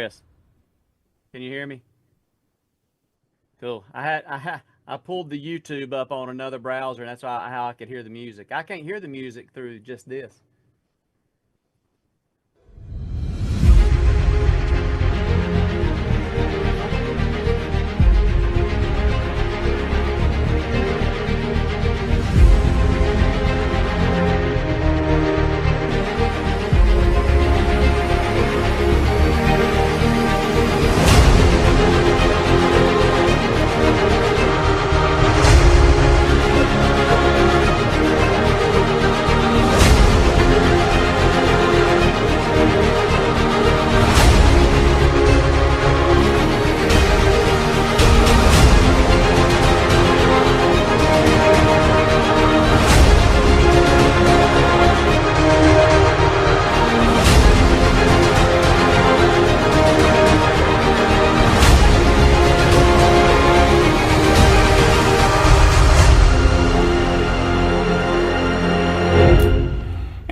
Chris. Can you hear me? Cool. I pulled the YouTube up on another browser, and that's how I could hear the music. I can't hear the music through just this.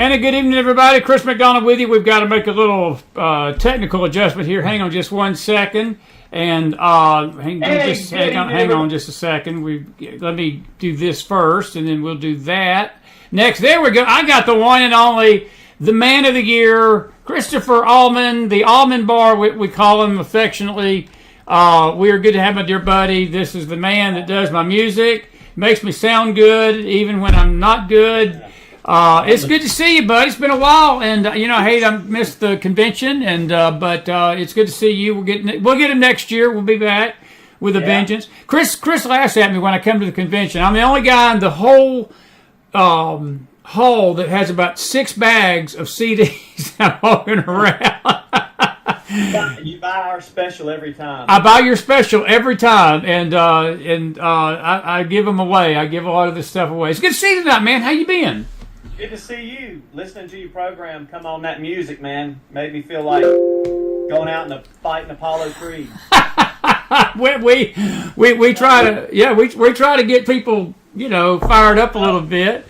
And a good evening, everybody. Chris McDonald with you. We've got to make a little technical adjustment here. Hang on just 1 second. And hang on just a second. Let me do this first, and then we'll do that. Next, there we go. I got the one and only, the man of the year, Christopher Allman, the Allman Bar, we call him affectionately. We are good to have my dear buddy. This is the man that does my music, makes me sound good even when I'm not good. It's good to see you, buddy. It's been a while, and I missed the convention, but it's good to see you. We'll get him next year. We'll be back with a vengeance. Chris laughs at me when I come to the convention. I'm the only guy in the whole hall that has about 6 bags of CDs I'm walking around. You buy our special every time. I buy your special every time, and I give them away. I give a lot of this stuff away. It's good to see you tonight, man. How you been? Good to see you. Listening to your program, come on, that music, man, made me feel like going out and fighting Apollo Creed. we try to get people, fired up a little bit.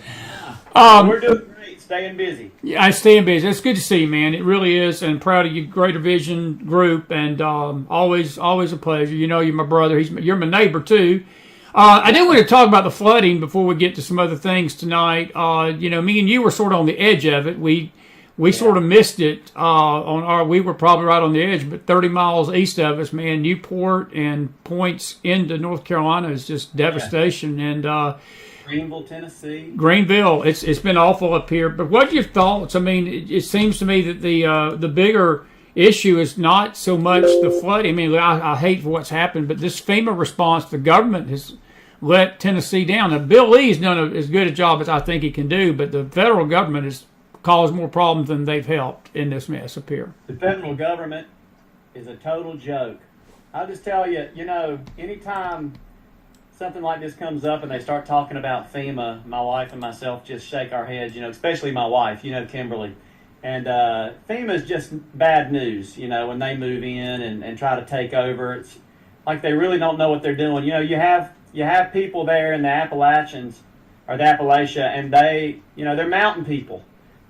We're doing great, staying busy. Yeah, I'm staying busy. It's good to see you, man. It really is, and proud of you, Greater Vision Group, and always a pleasure. You're my brother. You're my neighbor too. I do want to talk about the flooding before we get to some other things tonight. Me and you were sort of on the edge of it. We sort of missed it we were probably right on the edge, but 30 miles east of us, man, Newport and points into North Carolina is just devastation. And Greenville, Tennessee. Greenville, it's been awful up here. But what are your thoughts? I mean, it seems to me that the bigger issue is not so much the flooding. I mean, I hate what's happened, but this FEMA response, the government has let Tennessee down. Now, Bill Lee's done as good a job as I think he can do, but the federal government has caused more problems than they've helped in this mess up here. The federal government is a total joke. I'll just tell you, anytime something like this comes up and they start talking about FEMA, my wife and myself just shake our heads, especially my wife, Kimberly. And FEMA is just bad news, when they move in and try to take over. It's like they really don't know what they're doing. You have people there in the Appalachians, or the Appalachia, and they're mountain people.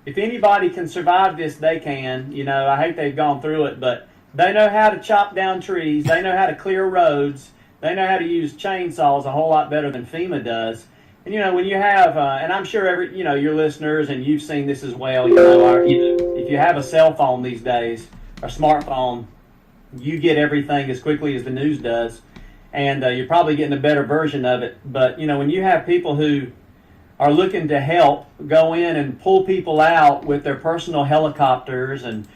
If anybody can survive this, they can. I hate they've gone through it, but they know how to chop down trees. They know how to clear roads. They know how to use chainsaws a whole lot better than FEMA does. And when you have, and I'm sure your listeners, and you've seen this as well, if you have a cell phone these days, or smartphone, you get everything as quickly as the news does, and you're probably getting a better version of it. But, when you have people who are looking to help go in and pull people out with their personal helicopters and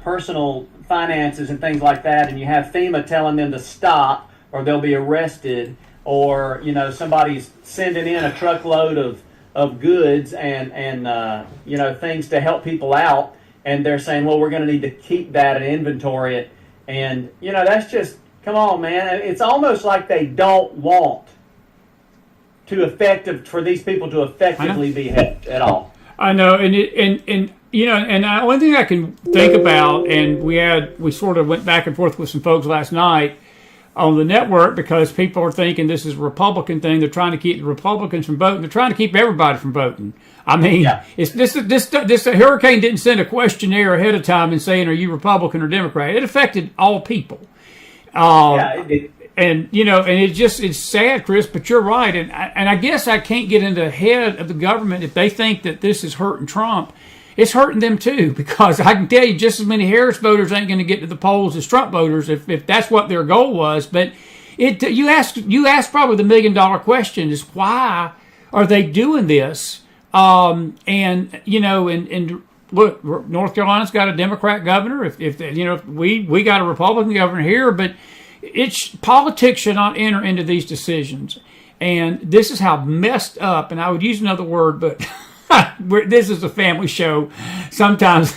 personal finances and things like that, and you have FEMA telling them to stop or they'll be arrested, or somebody's sending in a truckload of goods and things to help people out, and they're saying, well, we're going to need to keep that and inventory it, and that's just, come on, man. It's almost like they don't want for these people to effectively be helped at all. I know, and one thing I can think about, and we sort of went back and forth with some folks last night. on the network because people are thinking this is a Republican thing. They're trying to keep the Republicans from voting. They're trying to keep everybody from voting. I mean, it's this hurricane didn't send a questionnaire ahead of time and saying, are you Republican or Democrat? It affected all people. It did. And, and it's sad, Chris, but you're right. And I guess I can't get into the head of the government if they think that this is hurting Trump. It's hurting them too, because I can tell you just as many Harris voters ain't going to get to the polls as Trump voters if that's what their goal was. But you ask probably the $1 million question is, why are they doing this? And look, North Carolina's got a Democrat governor. If we got a Republican governor here, but politics should not enter into these decisions. And this is how messed up, and I would use another word, but this is a family show. Sometimes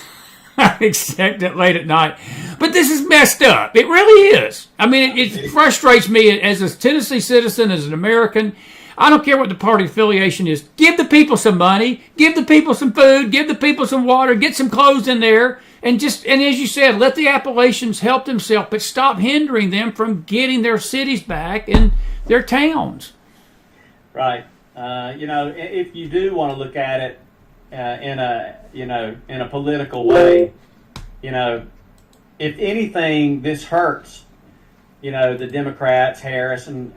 I accept it late at night. But this is messed up. It really is. I mean, it frustrates me as a Tennessee citizen, as an American. I don't care what the party affiliation is. Give the people some money. Give the people some food. Give the people some water. Get some clothes in there. And as you said, let the Appalachians help themselves, but stop hindering them from getting their cities back and their towns. Right. If you do want to look at it in a political way, if anything, this hurts, the Democrats, Harris and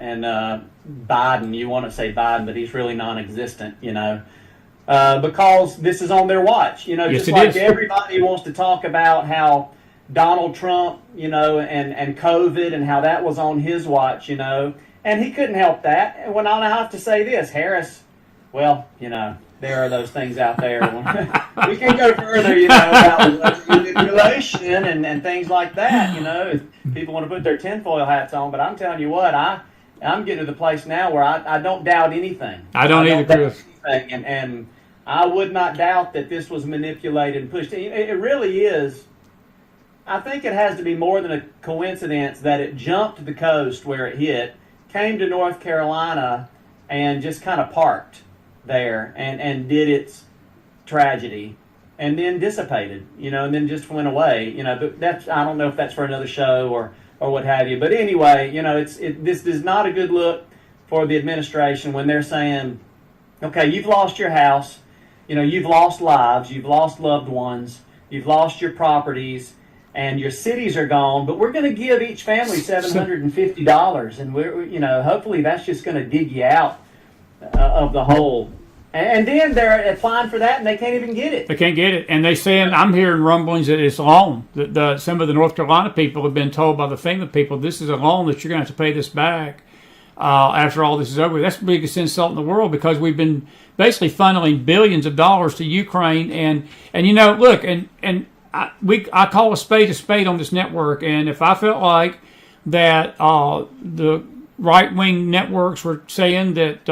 Biden. You want to say Biden, but he's really non-existent, because this is on their watch. Yes, just like everybody wants to talk about how Donald Trump, and COVID and how that was on his watch, and he couldn't help that. And when I have to say this, Harris, well, there are those things out there. We can go further, about manipulation and things like that, if people want to put their tinfoil hats on. But I'm telling you what, I'm getting to the place now where I don't doubt anything. I don't either, Chris. And I would not doubt that this was manipulated and pushed. It really is. I think it has to be more than a coincidence that it jumped the coast where it hit, came to North Carolina, and just kind of parked there and did its tragedy, and then dissipated, and then just went away. But that's, I don't know if that's for another show or what have you. But anyway, this is not a good look for the administration when they're saying, okay, you've lost your house, you've lost lives, you've lost loved ones, you've lost your properties, and your cities are gone, but we're going to give each family $750, and we're, hopefully that's just going to dig you out of the hole. And then they're applying for that, and they can't even get it. They can't get it, and they're saying, I'm hearing rumblings that it's a loan. That some of the North Carolina people have been told by the FEMA people, this is a loan that you're going to have to pay this back after all this is over. That's the biggest insult in the world, because we've been basically funneling billions of dollars to Ukraine, and look, I call a spade on this network, and if I felt like that the right-wing networks were saying that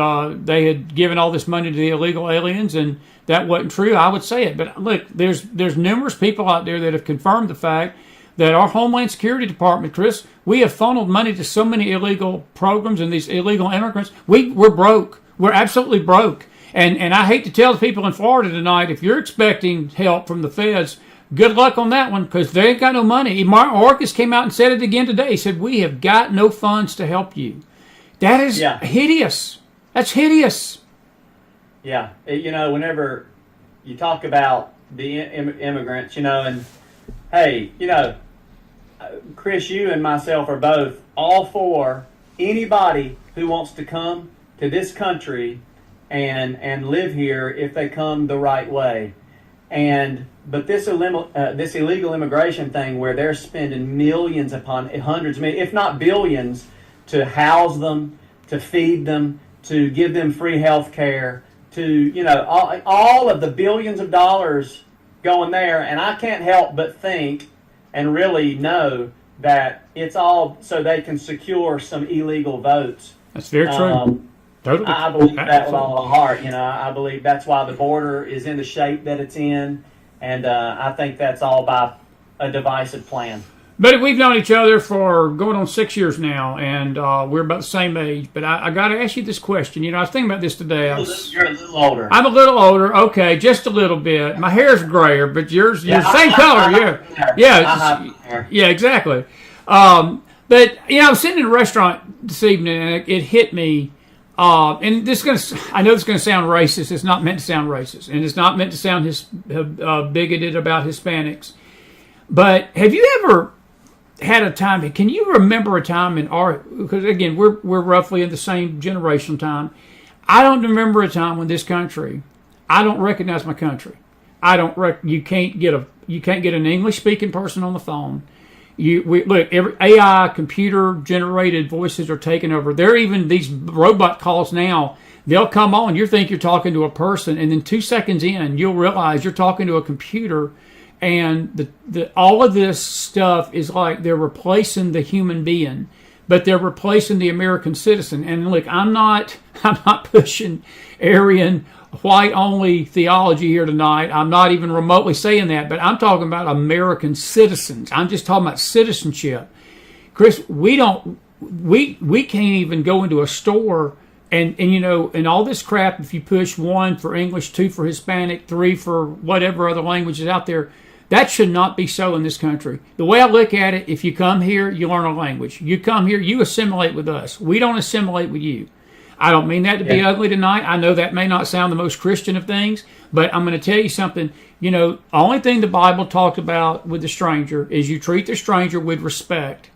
they had given all this money to the illegal aliens and that wasn't true, I would say it. But look, there's numerous people out there that have confirmed the fact that our Homeland Security Department, Chris, we have funneled money to so many illegal programs and these illegal immigrants. We're broke. We're absolutely broke. And I hate to tell the people in Florida tonight, if you're expecting help from the feds, good luck on that one, because they ain't got no money. Mark Orcus came out and said it again today. He said, we have got no funds to help you. That is hideous. That's hideous. Yeah. Whenever you talk about the immigrants, and hey, Chris, you and myself are both all for anybody who wants to come to this country and live here if they come the right way. But this illegal immigration thing, where they're spending millions upon hundreds of millions, if not billions, to house them, to feed them, to give them free health care, to all of the billions of dollars going there, and I can't help but think and really know that it's all so they can secure some illegal votes. That's very true. Totally. I believe that with all my heart. I believe that's why the border is in the shape that it's in, and I think that's all by a divisive plan. But we've known each other for going on 6 years now, and we're about the same age. But I got to ask you this question. I was thinking about this today. You're a little older. I'm a little older. Okay, just a little bit. My hair's grayer, but you're same color. Yeah, exactly. But I was sitting in a restaurant this evening, and it hit me. And I know this is going to sound racist. It's not meant to sound racist, and it's not meant to sound bigoted about Hispanics. But have you ever had a time? Can you remember a time because again, we're roughly in the same generational time. I don't remember a time when this country, I don't recognize my country. You can't get an English speaking person on the phone. Every AI computer generated voices are taking over. There are even these robot calls now. They'll come on. You think you're talking to a person, and then 2 seconds in, you'll realize you're talking to a computer. And all of this stuff is like they're replacing the human being, but they're replacing the American citizen. And look, I'm not pushing Aryan white only theology here tonight. I'm not even remotely saying that, but I'm talking about American citizens. I'm just talking about citizenship. Chris, we can't even go into a store and all this crap. If you push 1 for English, 2 for Hispanic, 3 for whatever other language is out there, that should not be so in this country. The way I look at it, if you come here, you learn a language. You come here, you assimilate with us. We don't assimilate with you. I don't mean that to be ugly tonight. I know that may not sound the most Christian of things, but I'm going to tell you something. The only thing the Bible talked about with the stranger is you treat the stranger with respect,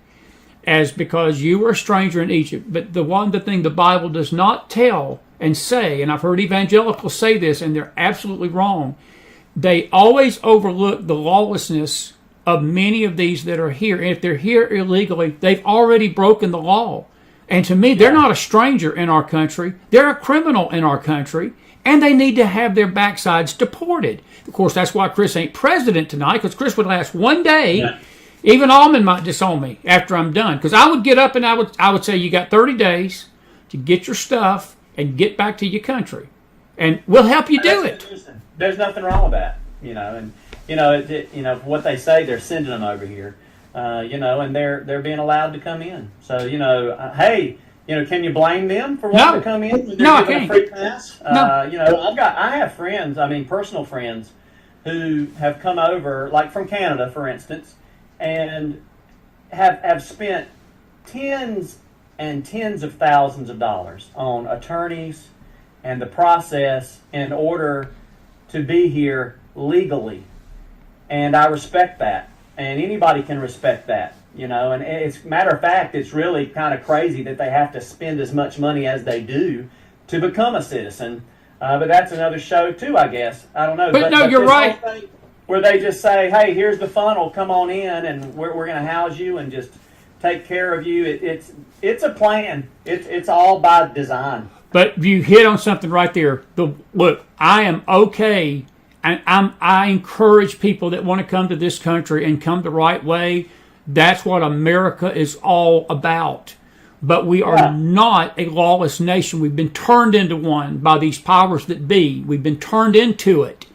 as because you were a stranger in Egypt. But the thing the Bible does not tell and say, and I've heard evangelicals say this, and they're absolutely wrong, they always overlook the lawlessness of many of these that are here. And if they're here illegally, they've already broken the law. And to me, they're not a stranger in our country. They're a criminal in our country, and they need to have their backsides deported. Of course, that's why Chris ain't president tonight, because Chris would last one day. Yeah. Even Allman might disown me after I'm done, because I would get up and I would say, you got 30 days to get your stuff and get back to your country, and we'll help you do it. There's nothing wrong with that, and what they say, they're sending them over here. And they're being allowed to come in. So, hey, can you blame them for wanting to come in? No, I can't. A free pass? I have friends, personal friends, who have come over, like from Canada, for instance, and have spent tens and tens of thousands of dollars on attorneys and the process in order to be here legally. And I respect that. And anybody can respect that, and it's matter of fact, it's really kind of crazy that they have to spend as much money as they do to become a citizen. But that's another show too, I guess. I don't know. But no, you're right. Where they just say, hey, here's the funnel, come on in, and we're going to house you and just take care of you. It's a plan. It's all by design. But you hit on something right there. Look, I am okay. And I encourage people that want to come to this country and come the right way. That's what America is all about. But we are not a lawless nation. We've been turned into one by these powers that be. We've been turned into it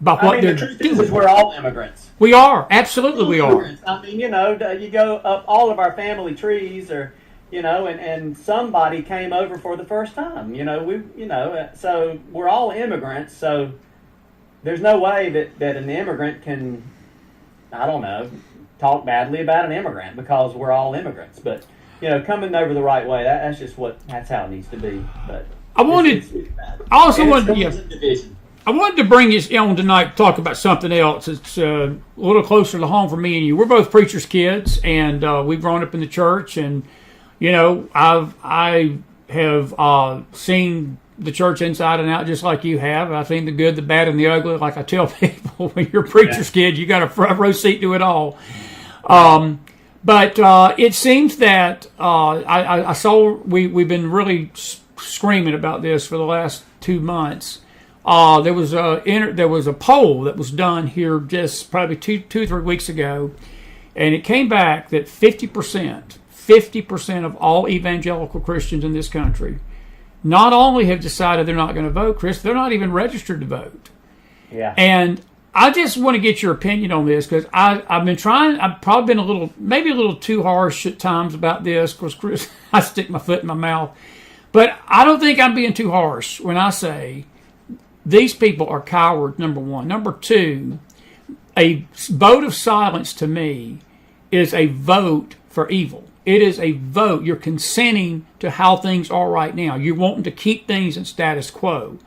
by what they're doing. The truth is we're all immigrants. We are. Absolutely we are. You go up all of our family trees and somebody came over for the first time. So we're all immigrants. So there's no way that an immigrant can, talk badly about an immigrant, because we're all immigrants. But, coming over the right way, that's how it needs to be. But I wanted to bring you on tonight to talk about something else. It's a little closer to home for me and you. We're both preachers' kids, and we've grown up in the church. And, I have seen the church inside and out just like you have. I've seen the good, the bad, and the ugly. Like I tell people, when you're a preacher's kid, you got a front row seat to it all. But it seems that I saw we've been really screaming about this for the last 2 months. There was a poll that was done here just probably 2-3 weeks ago, and it came back that 50% of all evangelical Christians in this country not only have decided they're not going to vote, Chris, they're not even registered to vote. Yeah. And I just want to get your opinion on this, because I've been trying. I've probably been maybe a little too harsh at times about this, because Chris, I stick my foot in my mouth. But I don't think I'm being too harsh when I say these people are cowards, number one. Number two, a vote of silence to me is a vote for evil. It is a vote. You're consenting to how things are right now. You're wanting to keep things in status quo.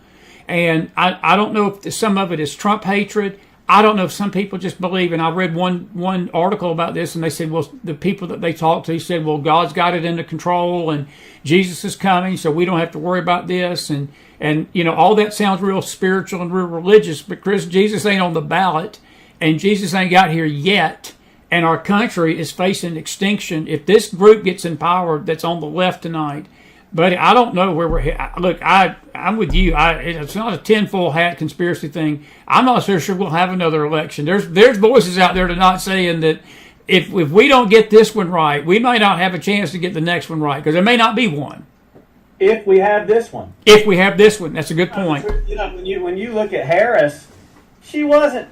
And I don't know if some of it is Trump hatred. I don't know if some people just believe, and I read one article about this, and they said, well, the people that they talked to said, well, God's got it under control, and Jesus is coming, so we don't have to worry about this. And all that sounds real spiritual and real religious, but Chris, Jesus ain't on the ballot, and Jesus ain't got here yet, and our country is facing extinction. If this group gets in power that's on the left tonight, buddy, I don't know where we're headed. Look, I'm with you. It's not a tinfoil hat conspiracy thing. I'm not so sure we'll have another election. There's voices out there tonight saying that if we don't get this one right, we might not have a chance to get the next one right, because there may not be one. If we have this one. If we have this one. That's a good point. When you look at Harris, she wasn't.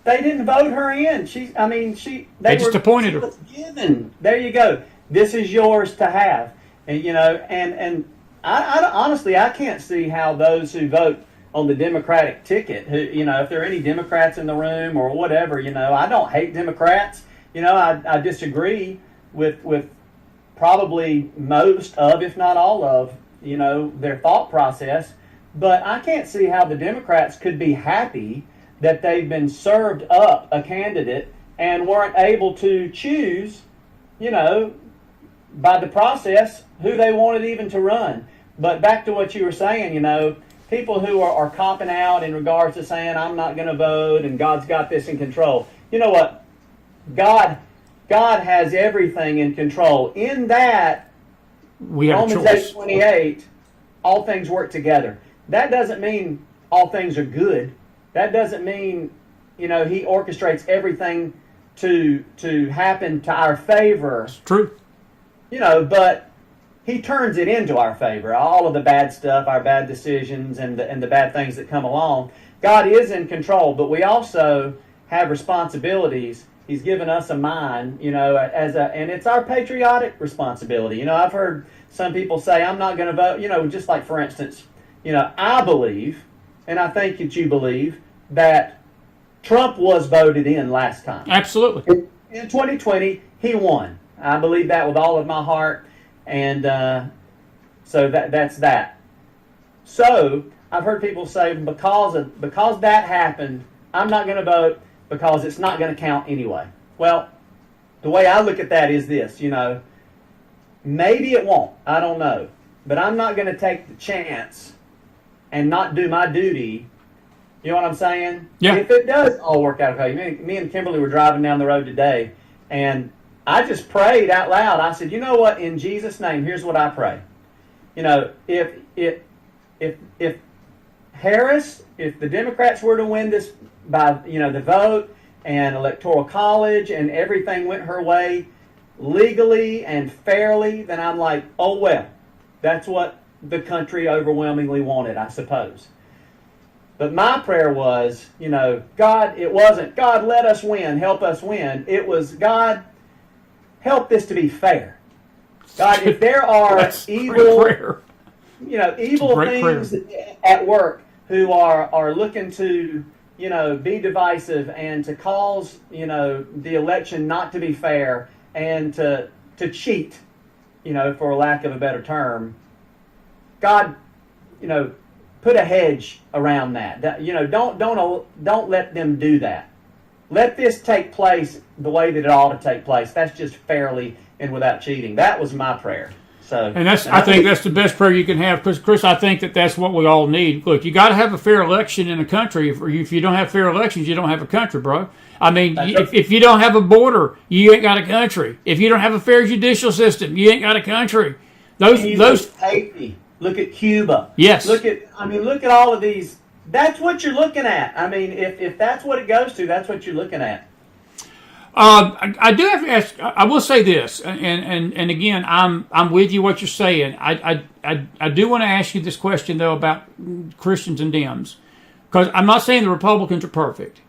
They didn't vote her in. They just appointed her. Given. There you go. This is yours to have. And I honestly, I can't see how those who vote on the Democratic ticket, who, if there are any Democrats in the room or whatever, I don't hate Democrats. I disagree with probably most of, if not all of, their thought process. But I can't see how the Democrats could be happy that they've been served up a candidate and weren't able to choose, by the process, who they wanted even to run. But back to what you were saying, people who are copping out in regards to saying, I'm not going to vote and God's got this in control. You know what? God has everything in control. In that, we have Romans 8:28, all things work together. That doesn't mean all things are good. That doesn't mean, he orchestrates everything to happen to our favor. It's true. But he turns it into our favor. All of the bad stuff, our bad decisions, and the bad things that come along. God is in control, but we also have responsibilities. He's given us a mind, and it's our patriotic responsibility. I've heard some people say, I'm not going to vote, just like, for instance, I believe, and I think that you believe, that Trump was voted in last time. Absolutely. In 2020, he won. I believe that with all of my heart, and so that's that. So I've heard people say, because that happened, I'm not going to vote because it's not going to count anyway. Well, the way I look at that is this, maybe it won't. I don't know. But I'm not going to take the chance and not do my duty. You know what I'm saying? Yeah. If it does all work out okay. Me and Kimberly were driving down the road today, and I just prayed out loud. I said, you know what? In Jesus' name, here's what I pray. If Harris, if the Democrats were to win this by, the vote and electoral college and everything went her way legally and fairly, then I'm like, oh, well, that's what the country overwhelmingly wanted, I suppose. But my prayer was, God, it wasn't, God, let us win, help us win. It was, God, help this to be fair. God, if there are evil things at work who are looking to, be divisive and to cause, the election not to be fair and to cheat, for lack of a better term, God, put a hedge around that. Don't let them do that. Let this take place the way that it ought to take place. That's just fairly and without cheating. That was my prayer. And I think that's the best prayer you can have, because Chris, I think that's what we all need. Look, you got to have a fair election in a country. If you don't have fair elections, you don't have a country, bro. I mean, if you don't have a border, you ain't got a country. If you don't have a fair judicial system, you ain't got a country. Those Haiti. Look at Cuba. Yes. Look at all of these. That's what you're looking at. I mean, if that's what it goes to, that's what you're looking at. I do have to ask. I will say this, and again, I'm with you what you're saying. I do want to ask you this question though about Christians and Dems, because I'm not saying the Republicans are perfect,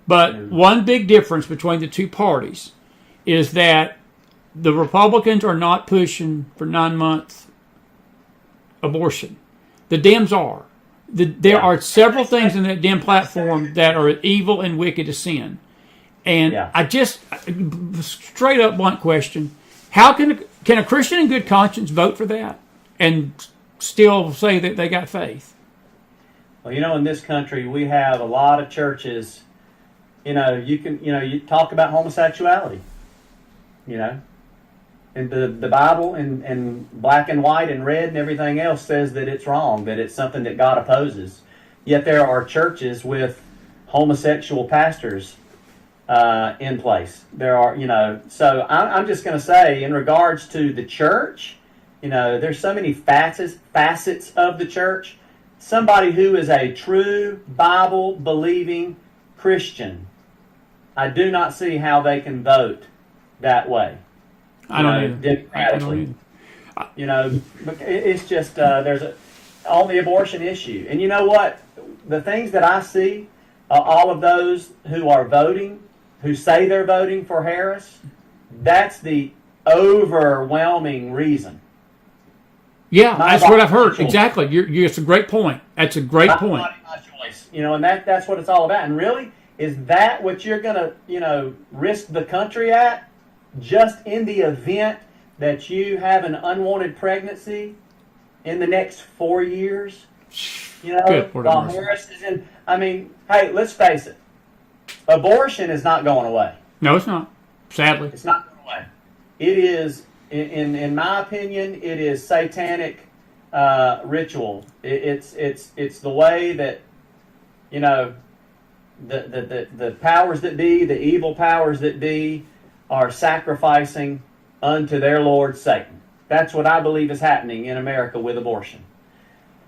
but one big difference between the two parties is that the Republicans are not pushing for 9-month abortion. The Dems are. There are several things in that Dem platform that are evil and wicked as sin. And I just, straight up blunt question, How can a Christian in good conscience vote for that and still say that they got faith? Well, in this country we have a lot of churches. You talk about homosexuality. And the Bible in black and white and red and everything else says that it's wrong, that it's something that God opposes. Yet there are churches with homosexual pastors in place. There are, so I'm just going to say, in regards to the church, there's so many facets of the church. Somebody who is a true Bible-believing Christian, I do not see how they can vote that way. I don't Democratically. It's just there's on the abortion issue, and you know what? The things that I see, all of those who are voting, who say they're voting for Harris, that's the overwhelming reason. Yeah, that's what I've heard. Exactly. It's a great point. That's a great point. My choice. And that's what it's all about. And really, is that what you're going to, risk the country at? Just in the event that you have an unwanted pregnancy in the next 4 years? While Harris is in. I mean, hey, let's face it. Abortion is not going away. No, it's not. Sadly. It's not going away. It is, in my opinion, it is satanic ritual. It's the way that, the powers that be, the evil powers that be, are sacrificing unto their Lord Satan. That's what I believe is happening in America with abortion.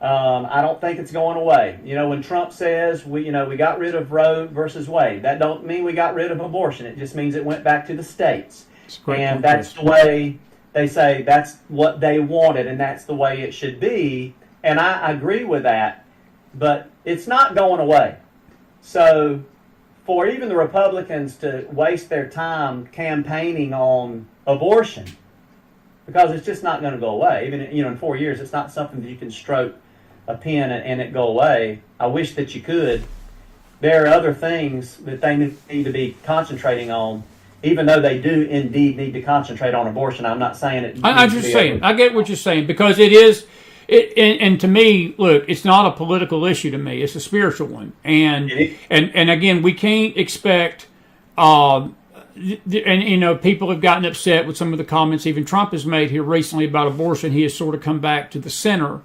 I don't think it's going away. When Trump says we got rid of Roe versus Wade, that don't mean we got rid of abortion. It just means it went back to the states. And that's the way they say that's what they wanted, and that's the way it should be. And I agree with that, but it's not going away. So for even the Republicans to waste their time campaigning on abortion, because it's just not going to go away. Even in 4 years, it's not something that you can stroke a pen and it go away. I wish that you could. There are other things that they need to be concentrating on, even though they do indeed need to concentrate on abortion. I'm not saying it. I'm just saying. I get what you're saying, because it is. And to me, look, it's not a political issue to me. It's a spiritual one. And again, we can't expect, people have gotten upset with some of the comments even Trump has made here recently about abortion. He has sort of come back to the center.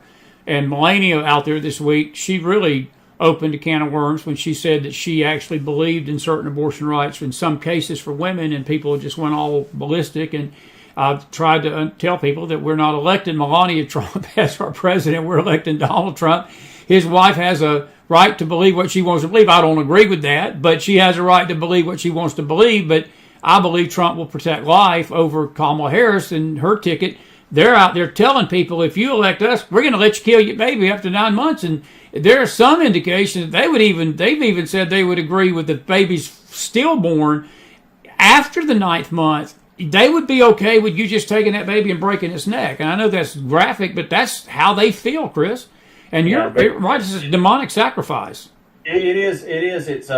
And Melania out there this week, she really opened a can of worms when she said that she actually believed in certain abortion rights in some cases for women, and people just went all ballistic. And I've tried to tell people that we're not electing Melania Trump as our president. We're electing Donald Trump. His wife has a right to believe what she wants to believe. I don't agree with that, but she has a right to believe what she wants to believe. But I believe Trump will protect life over Kamala Harris and her ticket. They're out there telling people, if you elect us, we're going to let you kill your baby after 9 months. And there are some indications they've even said they would agree with the baby's stillborn after the 9th month. They would be okay with you just taking that baby and breaking its neck. And I know that's graphic, but that's how they feel, Chris. And you're right. This is demonic sacrifice. It is. It's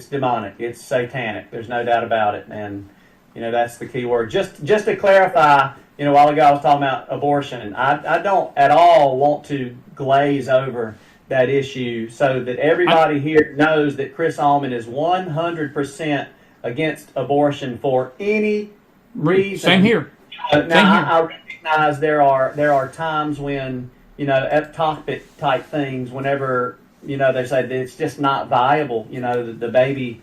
demonic. It's satanic. There's no doubt about it. And that's the key word. Just to clarify, a while ago I was talking about abortion, and I don't at all want to glaze over that issue so that everybody here knows that Chris Allman is 100% against abortion for any reason. Same here. I recognize there are times when at topic type things, whenever they say that it's just not viable. The baby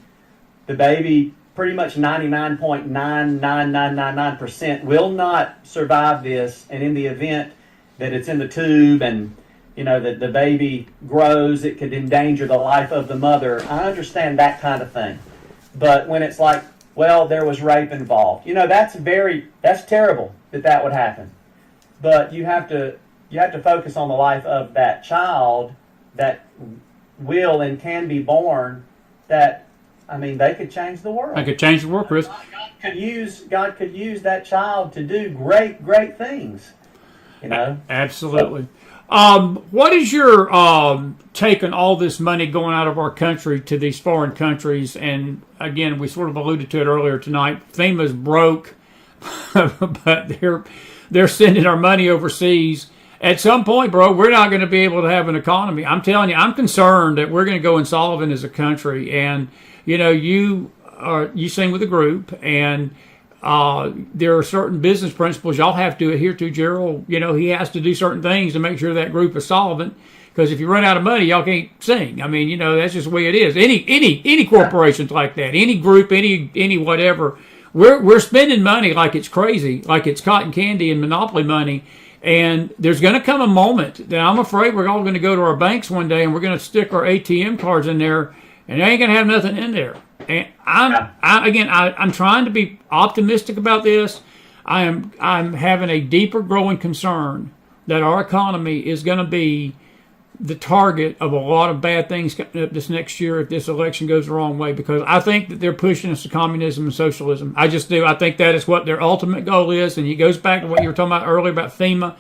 pretty much 99.99999% will not survive this, and in the event that it's in the tube and that the baby grows, it could endanger the life of the mother. I understand that kind of thing. But when it's like, well, there was rape involved, that's terrible that would happen. But you have to focus on the life of that child that will and can be born. They could change the world. They could change the world, Chris. God could use that child to do great things. Absolutely. What is your take on all this money going out of our country to these foreign countries? And again, we sort of alluded to it earlier tonight. FEMA's broke. but they're sending our money overseas. At some point, bro, we're not going to be able to have an economy. I'm telling you, I'm concerned that we're going to go insolvent as a country. And you sing with a group, and there are certain business principles y'all have to adhere to. Gerald, he has to do certain things to make sure that group is solvent. Because if you run out of money, y'all can't sing. I mean, that's just the way it is. Any corporations like that, any group, any whatever, we're spending money like it's crazy, like it's cotton candy and monopoly money. And there's going to come a moment that I'm afraid we're all going to go to our banks one day and we're going to stick our ATM cards in there, and they ain't going to have nothing in there. And I'm trying to be optimistic about this. I'm having a deeper growing concern that our economy is going to be the target of a lot of bad things coming up this next year if this election goes the wrong way, because I think that they're pushing us to communism and socialism. I just do. I think that is what their ultimate goal is, and it goes back to what you were talking about earlier about FEMA,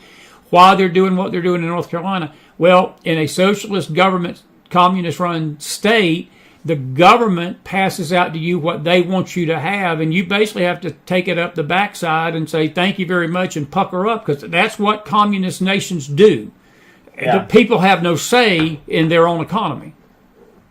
why they're doing what they're doing in North Carolina. Well, in a socialist government, communist-run state, the government passes out to you what they want you to have, and you basically have to take it up the backside and say thank you very much and pucker up, because that's what communist nations do. Yeah. The people have no say in their own economy.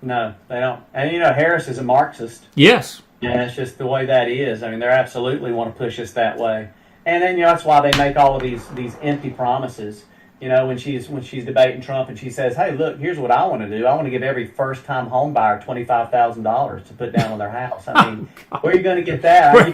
No, they don't. And Harris is a Marxist. Yes. Yeah, it's just the way that is. I mean, they absolutely want to push us that way. And then that's why they make all of these empty promises. When she's debating Trump and she says, "Hey, look, here's what I want to do. I want to give every first-time home buyer $25,000 to put down on their house." I mean, where are you going to get that? I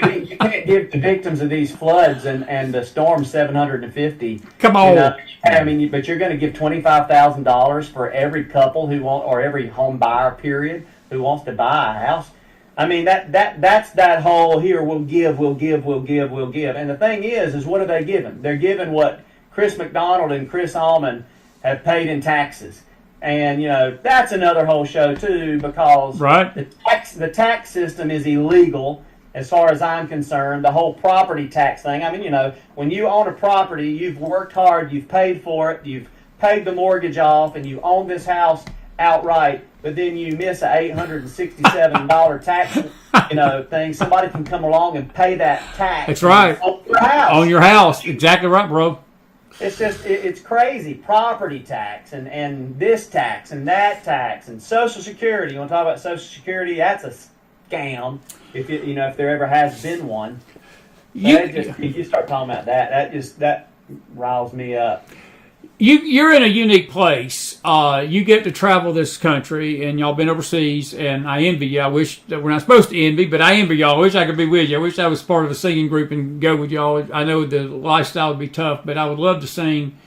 mean, you can't give the victims of these floods and the storm $750. Come on. But you're going to give $25,000 for every couple or every home buyer period who wants to buy a house. I mean, that's that whole here we'll give. And the thing is what are they giving? They're giving what Chris McDonald and Chris Allman have paid in taxes. And, that's another whole show, too, because right. the tax system is illegal as far as I'm concerned. The whole property tax thing. I mean, when you own a property, you've worked hard, you've paid for it, you've paid the mortgage off, and you own this house outright, but then you miss a $867 tax thing. Somebody can come along and pay that tax. That's right. On your house. On your house. Exactly right, bro. It's just, it's crazy. Property tax and this tax and that tax and Social Security. You want to talk about Social Security? That's a scam. If there ever has been one. If you start talking about that riles me up. You're in a unique place. You get to travel this country, and y'all been overseas, and I envy you. I wish that we're not supposed to envy, but I envy y'all. I wish I could be with you. I wish I was part of a singing group and go with y'all. I know the lifestyle would be tough, but I would love to sing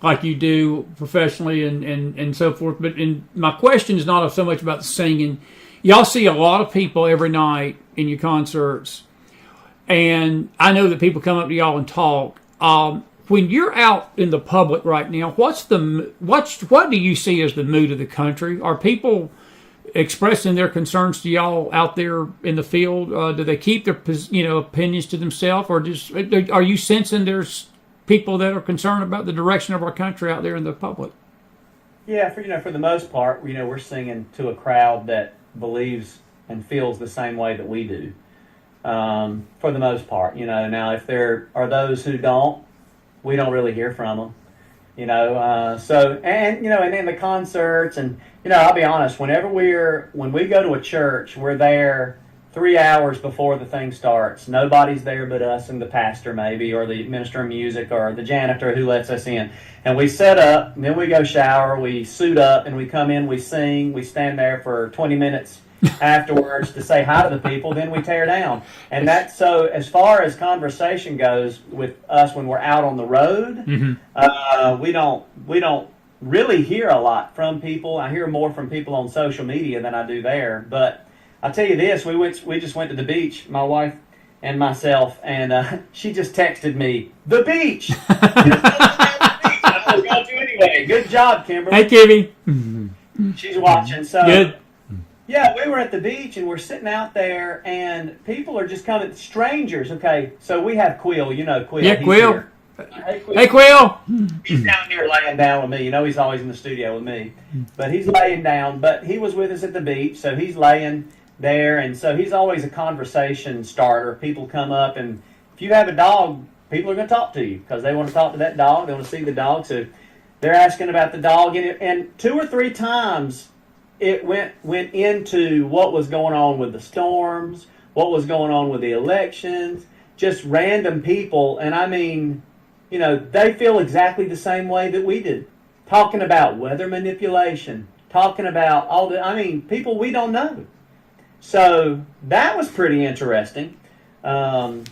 like you do professionally and so forth. But my question is not so much about the singing. Y'all see a lot of people every night in your concerts, and I know that people come up to y'all and talk. When you're out in the public right now, what do you see as the mood of the country? Are people expressing their concerns to y'all out there in the field? Do they keep their opinions to themselves, or are you sensing there's people that are concerned about the direction of our country out there in the public? Yeah, for the most part, we're singing to a crowd that believes and feels the same way that we do. For the most part, now if there are those who don't, we don't really hear from them, and then the concerts, and I'll be honest, when we go to a church, we're there 3 hours before the thing starts. Nobody's there but us and the pastor maybe, or the minister of music, or the janitor who lets us in. And we set up, and then we go shower, we suit up, and we come in, we sing, we stand there for 20 minutes afterwards to say hi to the people, then we tear down. And that's so, as far as conversation goes with us when we're out on the road, mm-hmm. We don't really hear a lot from people. I hear more from people on social media than I do there. But I'll tell you this, we just went to the beach, my wife and myself, and she just texted me, the beach! I was going to anyway. Good job, Kimberly. Hey, Kimmy. Mm-hmm. She's watching, so... Good. Yeah, we were at the beach, and we're sitting out there, and people are just coming, strangers. Okay, so we have Quill. Quill. Yeah, Quill. Hey, Quill. He's down here laying down with me. He's always in the studio with me. But he's laying down. But he was with us at the beach, so he's laying there, and so he's always a conversation starter. People come up, and if you have a dog, people are going to talk to you because they want to talk to that dog. They want to see the dog. So they're asking about the dog. And 2 or 3 times it went into what was going on with the storms, what was going on with the elections, just random people. And I mean, you know, they feel exactly the same way that we do. Talking about weather manipulation, talking about people we don't know. So that was pretty interesting. So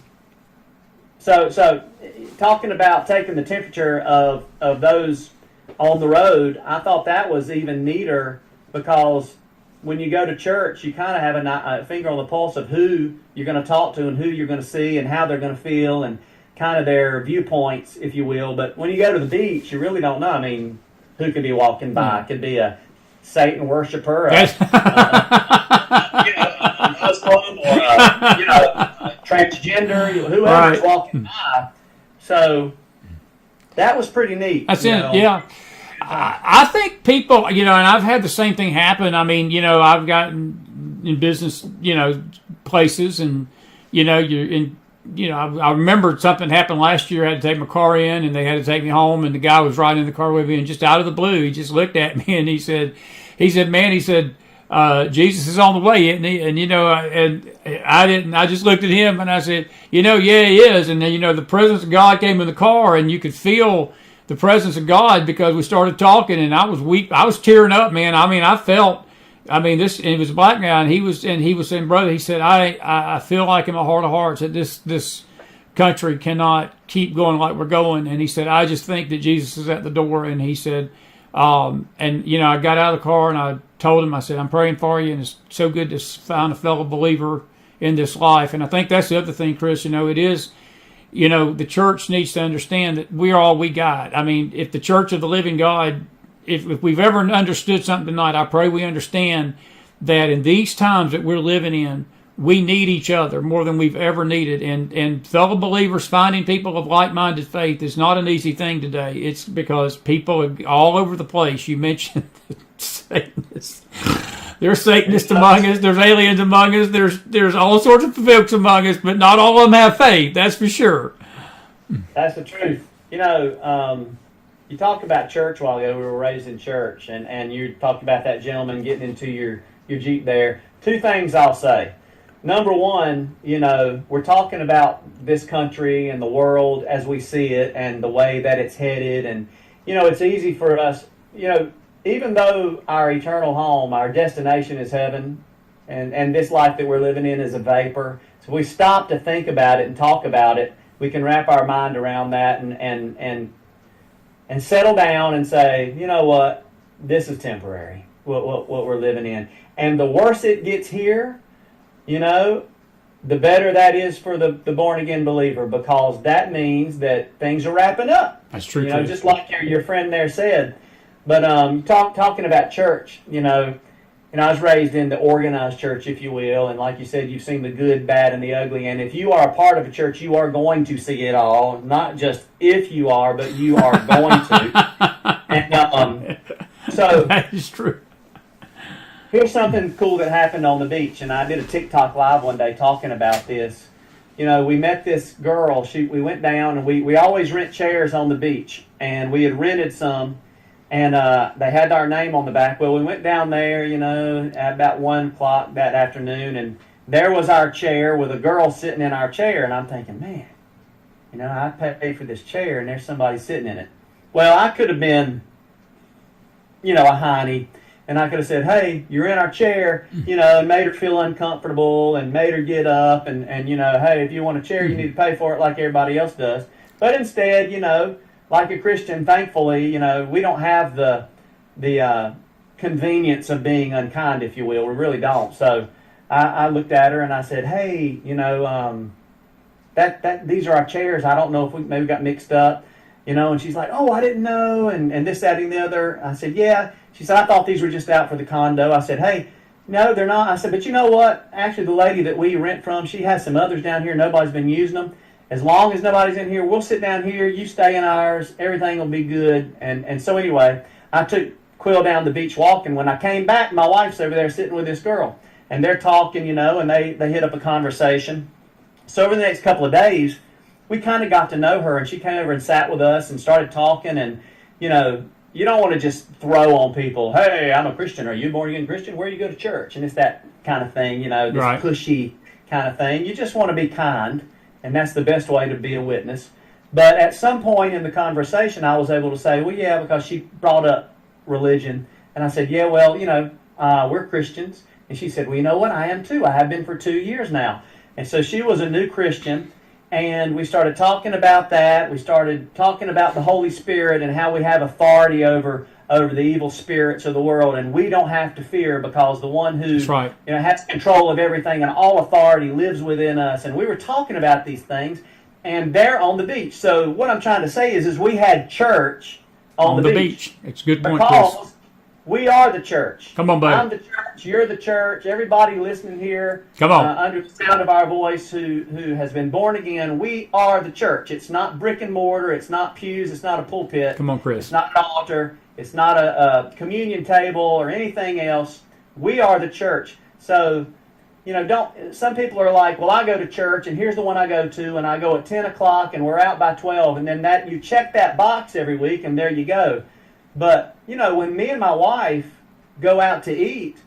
talking about taking the temperature of those on the road, I thought that was even neater because when you go to church, you kind of have a finger on the pulse of who you're going to talk to and who you're going to see and how they're going to feel and kind of their viewpoints, if you will. But when you go to the beach, you really don't know. I mean, who could be walking by? It could be a Satan worshiper, a Muslim, or a transgender, whoever's walking by. So that was pretty neat. That's it. Yeah. I think people, and I've had the same thing happen. I mean, I've gotten in business, places, and you're in. I remember something happened last year. I had to take my car in, and they had to take me home. And the guy was riding in the car with me, and just out of the blue, he just looked at me and he said, "Man," he said, "Jesus is on the way, isn't he?" And and I didn't. I just looked at him and I said, "Yeah, he is." And then the presence of God came in the car, and you could feel the presence of God because we started talking, and I was weak. I was tearing up, man. I mean, I felt. I mean, it was a black guy, and he was saying, brother, he said, I feel like in my heart of hearts that this country cannot keep going like we're going. And he said, I just think that Jesus is at the door. And he said, I got out of the car and I told him, I said, I'm praying for you. And it's so good to find a fellow believer in this life. And I think that's the other thing, Chris, it is, the church needs to understand that we're all we got. I mean, if the Church of the Living God, if we've ever understood something tonight, I pray we understand that in these times that we're living in, we need each other more than we've ever needed. And fellow believers, finding people of like-minded faith is not an easy thing today. It's because people are all over the place. You mentioned Satanists. There's Satanists among us. There's aliens among us. There's all sorts of folks among us, but not all of them have faith. That's for sure. That's the truth. You talked about church a while ago. We were raised in church, and you talked about that gentleman getting into your Jeep there. 2 things I'll say. Number one, we're talking about this country and the world as we see it and the way that it's headed. And, it's easy for us, even though our eternal home, our destination is heaven, and this life that we're living in is a vapor. So we stop to think about it and talk about it. We can wrap our mind around that and settle down and say, you know what, this is temporary, what we're living in. And the worse it gets here, the better that is for the born-again believer, because that means that things are wrapping up. That's true. Just like your friend there said. But talking about church, I was raised in the organized church, if you will, and like you said, you've seen the good, bad, and the ugly. And if you are a part of a church, you are going to see it all. Not just if you are, but you are going to. And so that is true. Here's something cool that happened on the beach, and I did a TikTok live one day talking about this. We met this girl. We went down, and we always rent chairs on the beach, and we had rented some. And they had our name on the back. Well, we went down there, at about 1 o'clock that afternoon, and there was our chair with a girl sitting in our chair. And I'm thinking, man, I paid for this chair, and there's somebody sitting in it. Well, I could have been, a hiney, and I could have said, hey, you're in our chair, and made her feel uncomfortable and made her get up and hey, if you want a chair, you need to pay for it like everybody else does. But instead, like a Christian, thankfully, we don't have the convenience of being unkind, if you will. We really don't. So I looked at her and I said, hey, these are our chairs. I don't know if we maybe got mixed up, And she's like, oh, I didn't know, and this, that, and the other. I said, yeah. She said, I thought these were just out for the condo. I said, hey, no, they're not. I said, but you know what? Actually, the lady that we rent from, she has some others down here. Nobody's been using them. As long as nobody's in here, we'll sit down here, you stay in ours, everything will be good. And so anyway, I took Quill down the beach walking. When I came back, my wife's over there sitting with this girl. And they're talking, and they hit up a conversation. So over the next couple of days, we kind of got to know her, and she came over and sat with us and started talking. And you know, you don't want to just throw on people, hey, I'm a Christian. Are you a born again Christian? Where do you go to church? And it's that kind of thing, you know, this pushy kind of thing. You just want to be kind, and that's the best way to be a witness. But at some point in the conversation, I was able to say, well, yeah, because she brought up religion. And I said, yeah, well, you know, we're Christians. And she said, well, you know what? I am too. I have been for 2 years now. And so she was a new Christian. And we started talking about that. We started talking about the Holy Spirit and how we have authority over the evil spirits of the world, and we don't have to fear because the one who has control of everything and all authority lives within us. And we were talking about these things, and they're on the beach. So what I'm trying to say is we had church on the beach. It's a good point, because we are the church. Come on, buddy. I'm the church. You're the church. Everybody listening here, come on, under the sound of our voice, who has been born again, we are the church. It's not brick and mortar. It's not pews. It's not a pulpit. Come on, Chris. It's not an altar. It's not a communion table or anything else. We are the church. So, you know, some people are like, well, I go to church, and here's the one I go to, and I go at 10 o'clock, and we're out by 12, and then you check that box every week, and there you go. But, you know, when me and my wife go out to eat,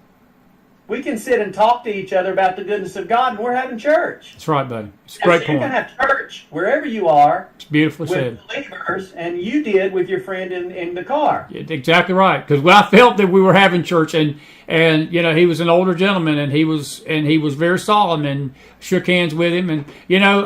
we can sit and talk to each other about the goodness of God, and we're having church. That's right, buddy. It's a great point. You can have church wherever you are. It's beautifully said. With believers, and you did with your friend in the car. Yeah, exactly right. Because I felt that we were having church, and you know, he was an older gentleman, and he was very solemn, and shook hands with him, and you know,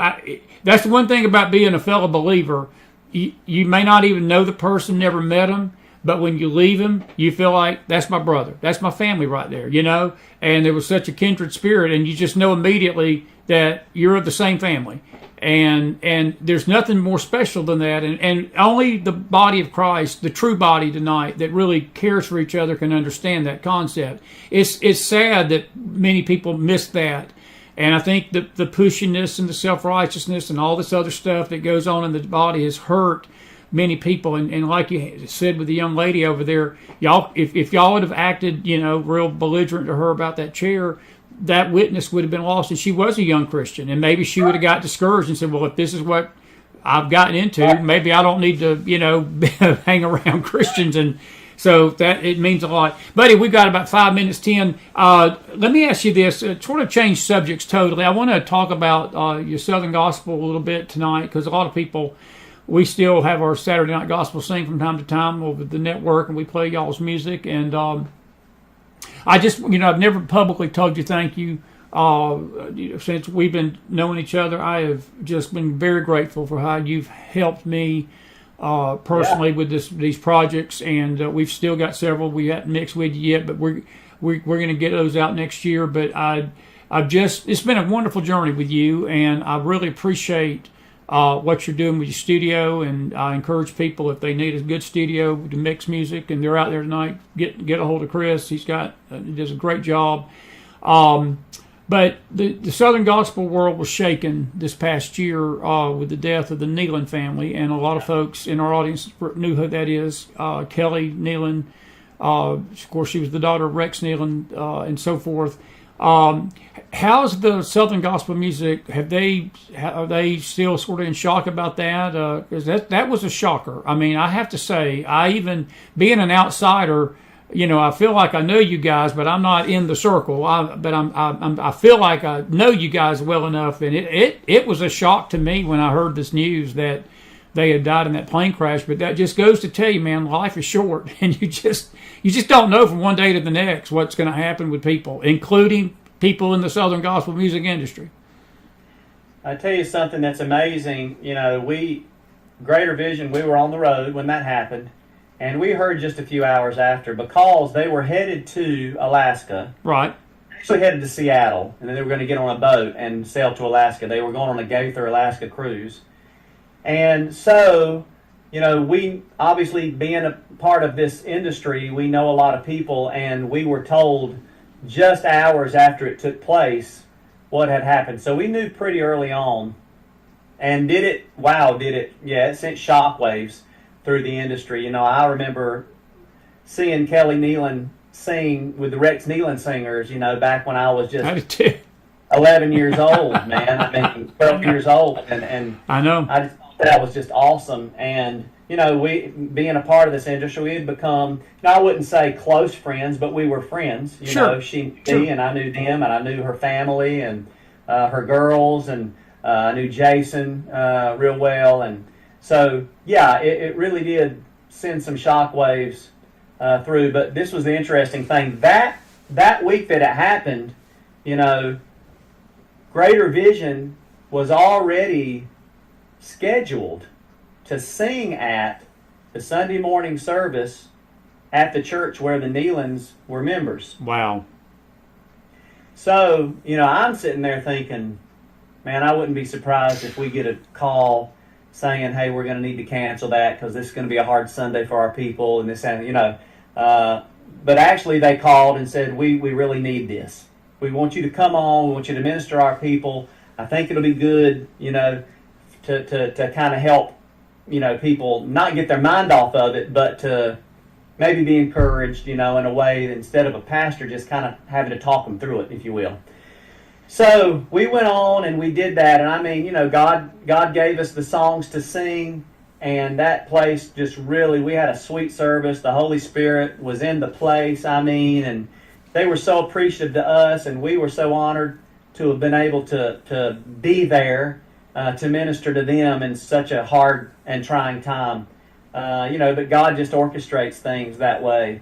that's the one thing about being a fellow believer. You may not even know the person, never met him. But when you leave him, you feel like, that's my brother. That's my family right there, you know? And there was such a kindred spirit, and you just know immediately that you're of the same family. And there's nothing more special than that. And only the body of Christ, the true body tonight, that really cares for each other can understand that concept. It's sad that many people miss that. And I think the pushiness and the self-righteousness and all this other stuff that goes on in the body has hurt many people, and like you said with the young lady over there, y'all, if y'all would have acted, you know, real belligerent to her about that chair, that witness would have been lost. And she was a young Christian, and maybe she would have got discouraged and said, well, if this is what I've gotten into, maybe I don't need to, you know, hang around Christians. And so that it means a lot. Buddy, we've got about 5 minutes, 10. Let me ask you this, sort of change subjects totally. I want to talk about your Southern Gospel a little bit tonight, because a lot of people, we still have our Saturday Night Gospel sing from time to time over the network, and we play y'all's music. And I just, you know, I've never publicly told you thank you. Since we've been knowing each other, I have just been very grateful for how you've helped me personally with these projects. And we've still got several we haven't mixed with you yet, but we're going to get those out next year. But it's been a wonderful journey with you, and I really appreciate what you're doing with your studio, and I encourage people, if they need a good studio to mix music and they're out there tonight, get a hold of Chris. He does a great job. But the Southern Gospel world was shaken this past year with the death of the Nealon family, and a lot of folks in our audience knew who that is. Kelly Nealon, of course, she was the daughter of Rex Nealon, and so forth. How's the Southern Gospel music? Are they still sort of in shock about that? Because that was a shocker. I mean, I have to say, being an outsider, you know, I feel like I know you guys, but I'm not in the circle. I feel like I know you guys well enough, and it was a shock to me when I heard this news that they had died in that plane crash. But that just goes to tell you, man, life is short, and you just don't know from one day to the next what's going to happen with people, including people in the Southern Gospel music industry. I tell you something that's amazing. You know, Greater Vision, we were on the road when that happened, and we heard just a few hours after, because they were headed to Alaska. Right. Actually headed to Seattle, and then they were going to get on a boat and sail to Alaska. They were going on a Gaither, Alaska cruise. And so, you know, we obviously, being a part of this industry, we know a lot of people, and we were told just hours after it took place what had happened. So we knew pretty early on. And it sent shockwaves through the industry. You know, I remember seeing Kelly Nealon sing with the Rex Nealon singers, you know, back when I was just 11 years old, man. I mean, 12 years old, and I know. I just thought that was just awesome. And we, being a part of this industry, we had become, I wouldn't say close friends, but we were friends. She knew me, and I knew them, and I knew her family and her girls, and I knew Jason real well. And so, yeah, it really did send some shockwaves through. But this was the interesting thing. That week that it happened, Greater Vision was already scheduled to sing at the Sunday morning service at the church where the Nealons were members. Wow. So, I'm sitting there thinking, man, I wouldn't be surprised if we get a call saying, hey, we're going to need to cancel that because this is going to be a hard Sunday for our people and this, but actually they called and said, we really need this. We want you to come on. We want you to minister to our people. I think it'll be good, to kind of help, people not get their mind off of it, but to maybe be encouraged, in a way that instead of a pastor just kind of having to talk them through it, if you will. So we went on and we did that. And I mean, God gave us the songs to sing. And that place just really, we had a sweet service. The Holy Spirit was in the place, and they were so appreciative to us, and we were so honored to have been able to be there to minister to them in such a hard and trying time. But God just orchestrates things that way.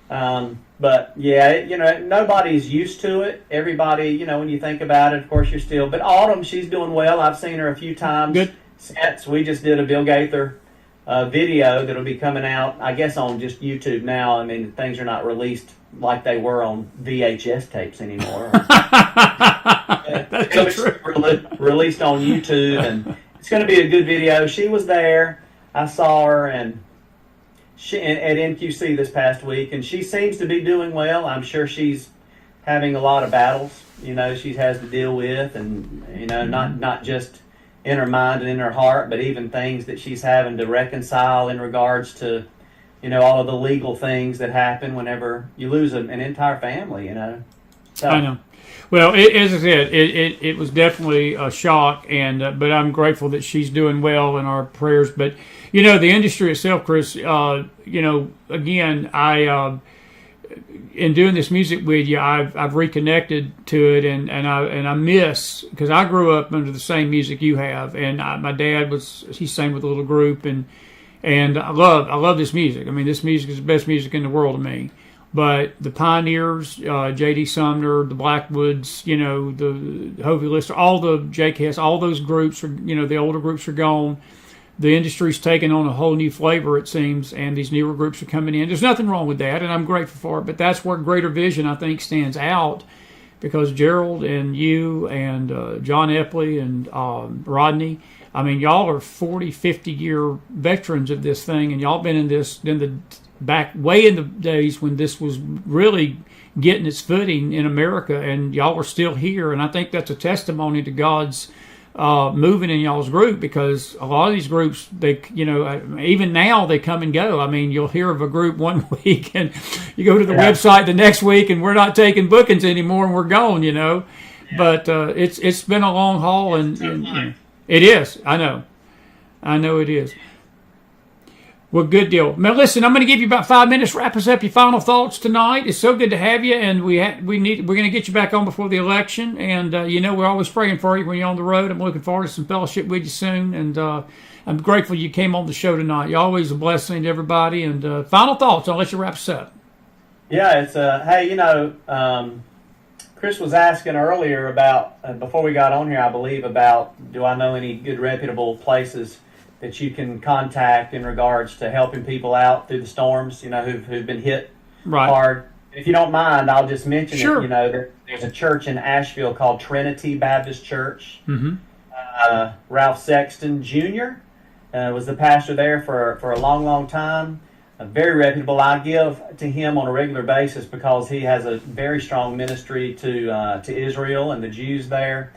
But yeah, nobody's used to it. Everybody, when you think about it, of course you're still. But Autumn, she's doing well. I've seen her a few times. Good. Since we just did a Bill Gaither video that'll be coming out, I guess, on just YouTube now. I mean, things are not released like they were on VHS tapes anymore. That's true. Released on YouTube, and it's going to be a good video. She was there. I saw her and she at NQC this past week, and she seems to be doing well. I'm sure she's having a lot of battles, she has to deal with, and not just in her mind and in her heart, but even things that she's having to reconcile in regards to, all of the legal things that happen whenever you lose an entire family, So, I know. Well, as I said, it was definitely a shock, and but I'm grateful that she's doing well in our prayers. But the industry itself, Chris. Again, I in doing this music with you, I've reconnected to it, and I miss, because I grew up under the same music you have, and my dad he sang with a little group, and I love this music. I mean, this music is the best music in the world to me. But the Pioneers, J.D. Sumner, the Blackwoods, the Hovey Lister, all the J.K.S., all those groups are, the older groups are gone. The industry's taken on a whole new flavor, it seems, and these newer groups are coming in. There's nothing wrong with that, and I'm grateful for it. But that's where Greater Vision, I think, stands out, because Gerald and you and John Epley and Rodney, I mean, y'all are 40, 50-year veterans of this thing, and y'all been in the back way in the days when this was really getting its footing in America, and y'all were still here. And I think that's a testimony to God's moving in y'all's group, because a lot of these groups, they, even now they come and go. I mean, you'll hear of a group one week and you go to the website the next week and we're not taking bookings anymore and we're gone, But it's been a long haul, and it is. I know it is. Well, good deal. Now, listen, I'm going to give you about 5 minutes. Wrap us up. Your final thoughts tonight. It's so good to have you, and we're going to get you back on before the election. And we're always praying for you when you're on the road. I'm looking forward to some fellowship with you soon, and I'm grateful you came on the show tonight. You're always a blessing to everybody. And final thoughts. I'll let you wrap us up. Yeah, it's hey, Chris was asking earlier about before we got on here, I believe, about do I know any good reputable places that you can contact in regards to helping people out through the storms, who've been hit hard. If you don't mind, I'll just mention it. There's a church in Asheville called Trinity Baptist Church. Mm-hmm. Ralph Sexton Jr. Was the pastor there for a long, long time. Very reputable. I give to him on a regular basis because he has a very strong ministry to Israel and the Jews there.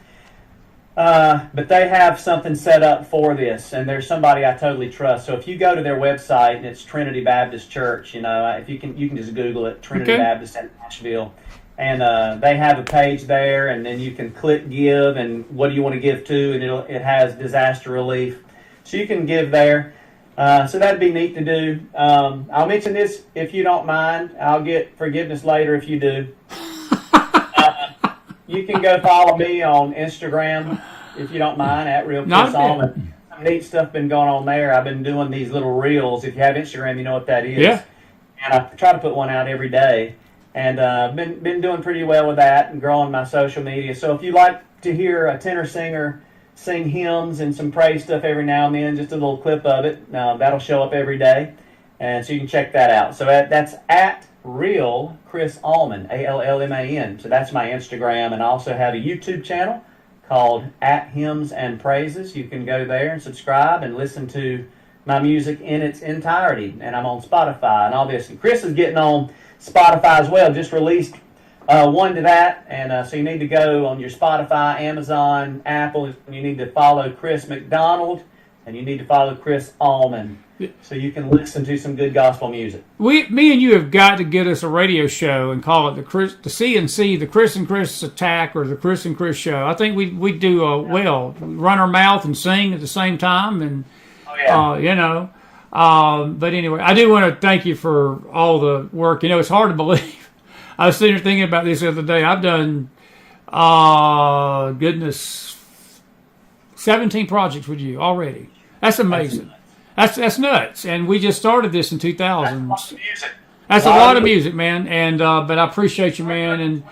But they have something set up for this, and there's somebody I totally trust. So if you go to their website, and it's Trinity Baptist Church, if you can just Google it, Trinity Baptist in Asheville, and they have a page there, and then you can click give, and what do you want to give to, and it has disaster relief, so you can give there. So that'd be neat to do. I'll mention this if you don't mind. I'll get forgiveness later if you do. You can go follow me on Instagram if you don't mind, at Real Chris Allman. Some neat stuff been going on there. I've been doing these little reels. If you have Instagram, you know what that is. Yeah. And I try to put one out every day. And been doing pretty well with that and growing my social media. So if you like to hear a tenor singer sing hymns and some praise stuff every now and then, just a little clip of it, that'll show up every day. And so you can check that out. So that's at Real Chris Allman, Allman. So that's my Instagram. And I also have a YouTube channel called At Hymns and Praises. You can go there and subscribe and listen to my music in its entirety. And I'm on Spotify and all this. And Chris is getting on Spotify as well. Just released one to that. And so you need to go on your Spotify, Amazon, Apple. You need to follow Chris McDonald. And you need to follow Chris Allman, so you can listen to some good gospel music. Me and you have got to get us a radio show and call it the CNC, the Chris and Chris Attack, or the Chris and Chris Show. I think we do well. Run our mouth and sing at the same time, and But anyway, I do want to thank you for all the work. It's hard to believe. I was sitting here thinking about this the other day. I've done, 17 projects with you already. That's amazing. That's nuts. And we just started this in 2000. That's a lot of music, man. And but I appreciate you, man. And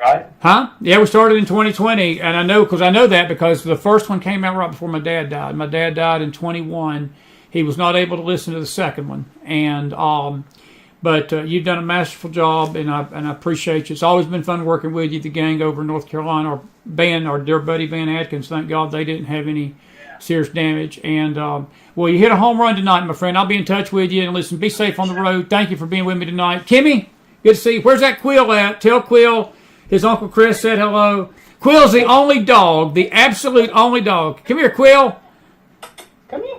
right? Huh? Yeah, we started in 2020, and I know that because the first one came out right before my dad died. My dad died in 21. He was not able to listen to the second one, and but you've done a masterful job, and I appreciate you. It's always been fun working with you. The gang over in North Carolina, our band, our dear buddy Van Atkins. Thank God they didn't have any serious damage. And well, you hit a home run tonight, my friend. I'll be in touch with you. And listen, be safe on the road. Thank you for being with me tonight, Kimmy. Good to see you. Where's that Quill at? Tell Quill his Uncle Chris said hello. Quill's the only dog, the absolute only dog. Come here, Quill. Come here.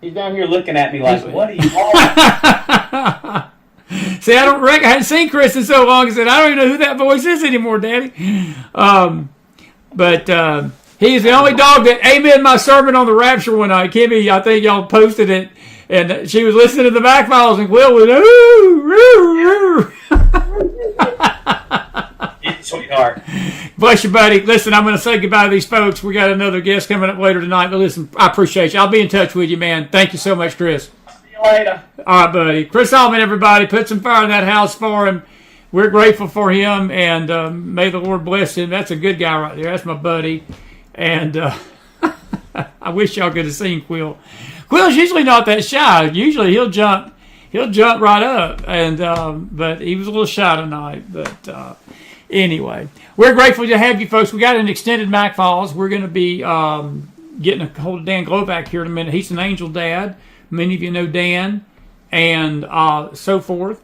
He's down here looking at me like, what are you all? See, I hadn't seen Chris in so long. I said, I don't even know who that voice is anymore, Daddy. But he's the only dog that amen my sermon on the rapture one night. Kimmy, I think y'all posted it, and she was listening to the McFiles, and Will was, ooh, sweetheart. Bless you, buddy. Listen, I'm going to say goodbye to these folks. We got another guest coming up later tonight. But listen, I appreciate you. I'll be in touch with you, man. Thank you so much, Chris. See you later. All right, buddy. Chris Allman, everybody. Put some fire in that house for him. We're grateful for him, and may the Lord bless him. That's a good guy right there. That's my buddy. And I wish y'all could have seen Quill. Quill's usually not that shy. Usually he'll jump right up. And but he was a little shy tonight. But anyway, we're grateful to have you folks. We got an extended McFiles. We're going to be getting a hold of Dan Golvach here in a minute. He's an angel dad. Many of you know Dan, and so forth.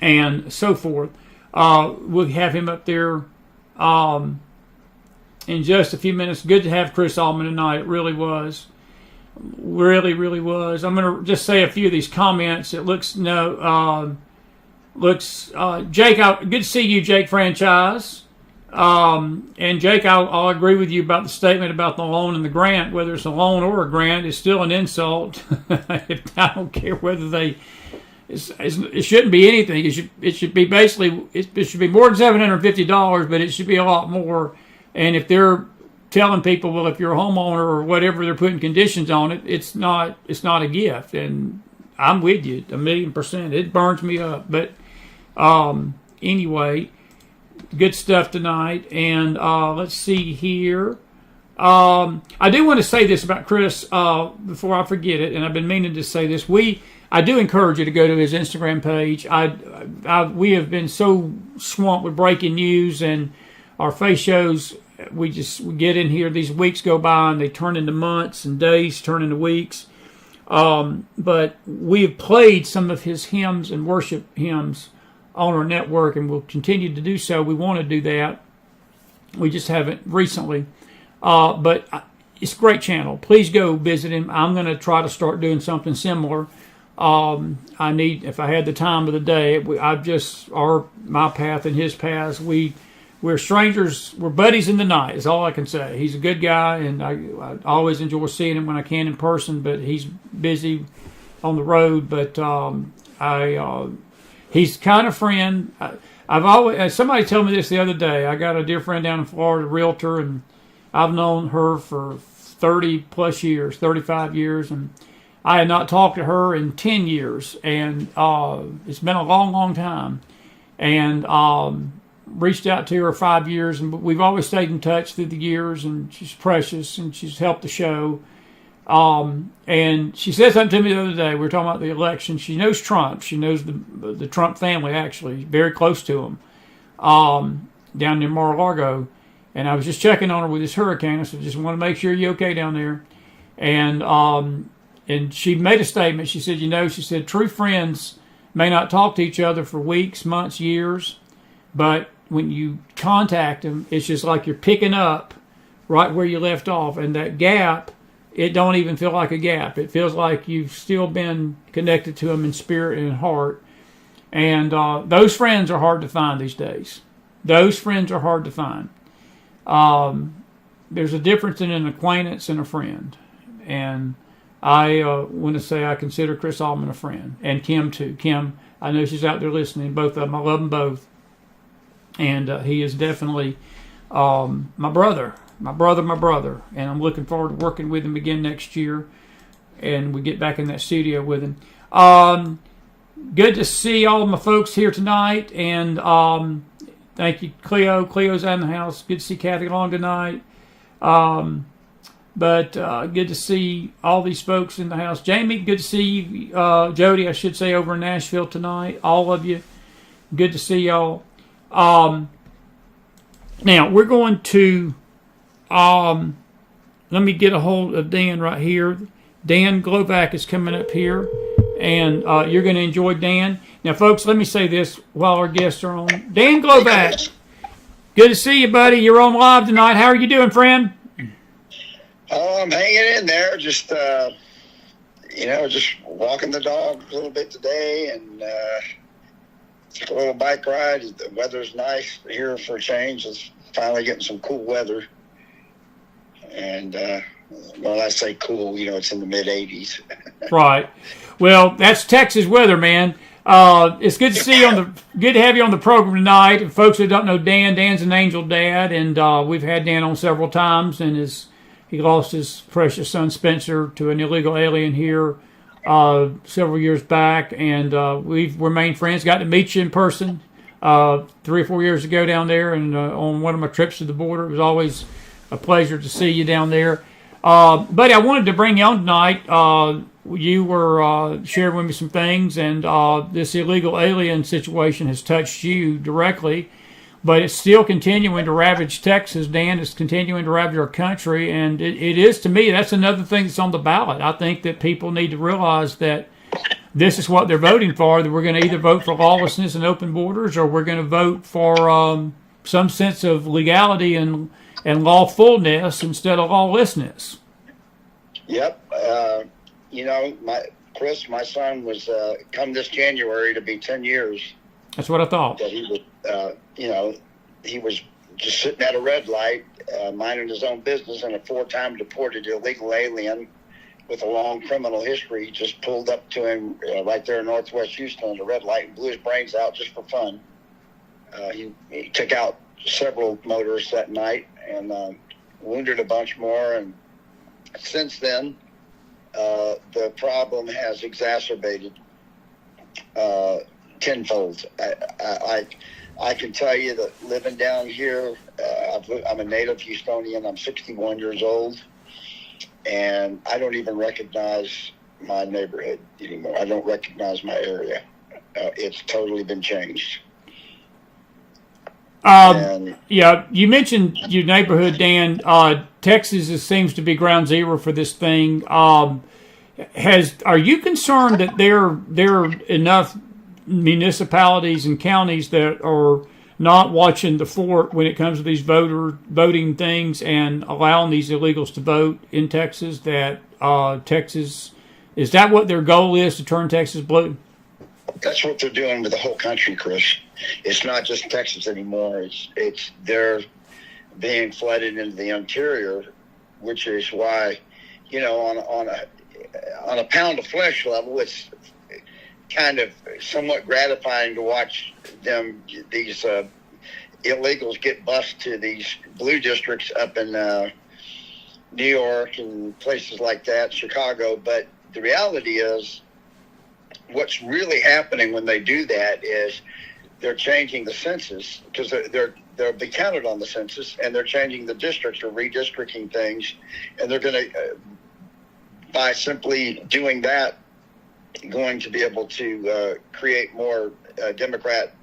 And so forth. We'll have him up there in just a few minutes. Good to have Chris Allman tonight. It really was. Really, really was. I'm going to just say a few of these comments. It looks, Jake, good to see you, Jake Franchise. And Jake, I'll agree with you about the statement about the loan and the grant. Whether it's a loan or a grant, it's still an insult. I don't care whether they... It shouldn't be anything. It should be basically, it should be more than $750, but it should be a lot more. And if they're telling people, well, if you're a homeowner or whatever, they're putting conditions on it, it's not a gift. And I'm with you 1,000,000%. It burns me up. But anyway, good stuff tonight. And let's see here. I do want to say this about Chris before I forget it, and I've been meaning to say this. I do encourage you to go to his Instagram page. We have been so swamped with breaking news, and our face shows, we get in here, these weeks go by, and they turn into months, and days turn into weeks. But we have played some of his hymns and worship hymns on our network, and we'll continue to do so. We want to do that. We just haven't recently. But it's a great channel. Please go visit him. I'm going to try to start doing something similar. I need, if I had the time of the day, my path and his paths, we're strangers, we're buddies in the night, is all I can say. He's a good guy, and I always enjoy seeing him when I can in person, but he's busy on the road. But he's kind of friend. I've always, somebody told me this the other day. I got a dear friend down in Florida, a realtor, and I've known her for 30 plus years, 35 years, and I had not talked to her in 10 years, and it's been a long, long time. And reached out to her 5 years, and we've always stayed in touch through the years, and she's precious, and she's helped the show. And she said something to me the other day. We were talking about the election. She knows Trump. She knows the Trump family, actually, very close to him, down near Mar-a-Lago. And I was just checking on her with this hurricane. I said, just want to make sure you're okay down there. And she made a statement. She said, she said, true friends may not talk to each other for weeks, months, years, but when you contact them, it's just like you're picking up right where you left off. And that gap, it don't even feel like a gap. It feels like you've still been connected to them in spirit and in heart. And those friends are hard to find these days. Those friends are hard to find. There's a difference in an acquaintance and a friend. And I want to say I consider Chris Allman a friend. And Kim, too. Kim, I know she's out there listening. Both of them. I love them both. And he is definitely my brother. My brother. And I'm looking forward to working with him again next year. And we get back in that studio with him. Good to see all of my folks here tonight. And thank you, Cleo. Cleo's out in the house. Good to see Kathy Long tonight. But good to see all these folks in the house. Jamie, good to see you. Jody, I should say, over in Nashville tonight. All of you. Good to see y'all. Now, we're going to... let me get a hold of Dan right here. Dan Golvach is coming up here, and you're going to enjoy Dan. Now, folks, let me say this while our guests are on. Dan Golvach, good to see you, buddy. You're on live tonight. How are you doing, friend? Oh, I'm hanging in there. Just, just walking the dog a little bit today, and took a little bike ride. The weather's nice here for a change. It's finally getting some cool weather. And when I say cool, it's in the mid-80s. Right. Well, that's Texas weather, man. It's good to see you good to have you on the program tonight. And folks who don't know Dan, Dan's an angel dad, and we've had Dan on several times. And he lost his precious son Spencer to an illegal alien here several years back, and we've remained friends. Got to meet you in person 3 or 4 years ago down there, and on one of my trips to the border. It was always a pleasure to see you down there. Buddy, I wanted to bring you on tonight. You were sharing with me some things, and this illegal alien situation has touched you directly, but it's still continuing to ravage Texas, Dan. It's continuing to ravage our country, and it is, to me, that's another thing that's on the ballot. I think that people need to realize that this is what they're voting for, that we're going to either vote for lawlessness and open borders, or we're going to vote for some sense of legality and lawfulness instead of lawlessness. Yep. Chris, my son was come this January to be 10 years. That's what I thought. That he was, he was just sitting at a red light, minding his own business, and a 4-time deported illegal alien with a long criminal history just pulled up to him right there in Northwest Houston at a red light and blew his brains out just for fun. He took out several motorists that night and wounded a bunch more, and since then the problem has exacerbated tenfold. I can tell you that living down here, I'm a native Houstonian. I'm 61 years old, and I don't even recognize my neighborhood anymore. I don't recognize my area. It's totally been changed. Yeah, you mentioned your neighborhood, Dan. Texas seems to be ground zero for this thing. Are you concerned that there are enough municipalities and counties that are not watching the fort when it comes to these voting things and allowing these illegals to vote in Texas, that Texas Is that what their goal is, to turn Texas blue? That's what they're doing with the whole country, Chris. It's not just Texas anymore. It's they're being flooded into the interior, which is why, on a pound of flesh level, it's kind of somewhat gratifying to watch these illegals get bused to these blue districts up in New York and places like that, Chicago. But the reality is, what's really happening when they do that is they're changing the census, because they'll be counted on the census, and they're changing the districts or redistricting things, and they're going to, by simply doing that, going to be able to create more Democrat,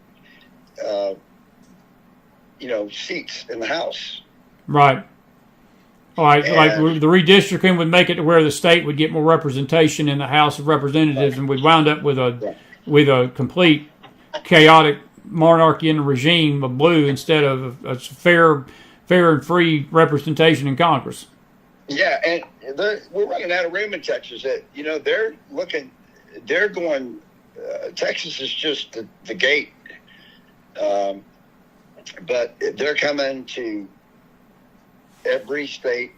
seats in the House. Right. All right. Like the redistricting would make it to where the state would get more representation in the House of Representatives, and we'd wound up with a complete chaotic monarchy in the regime of blue instead of a fair and free representation in Congress. Yeah, and we're running out of room in Texas. They're going. Texas is just the gate, but they're coming to every state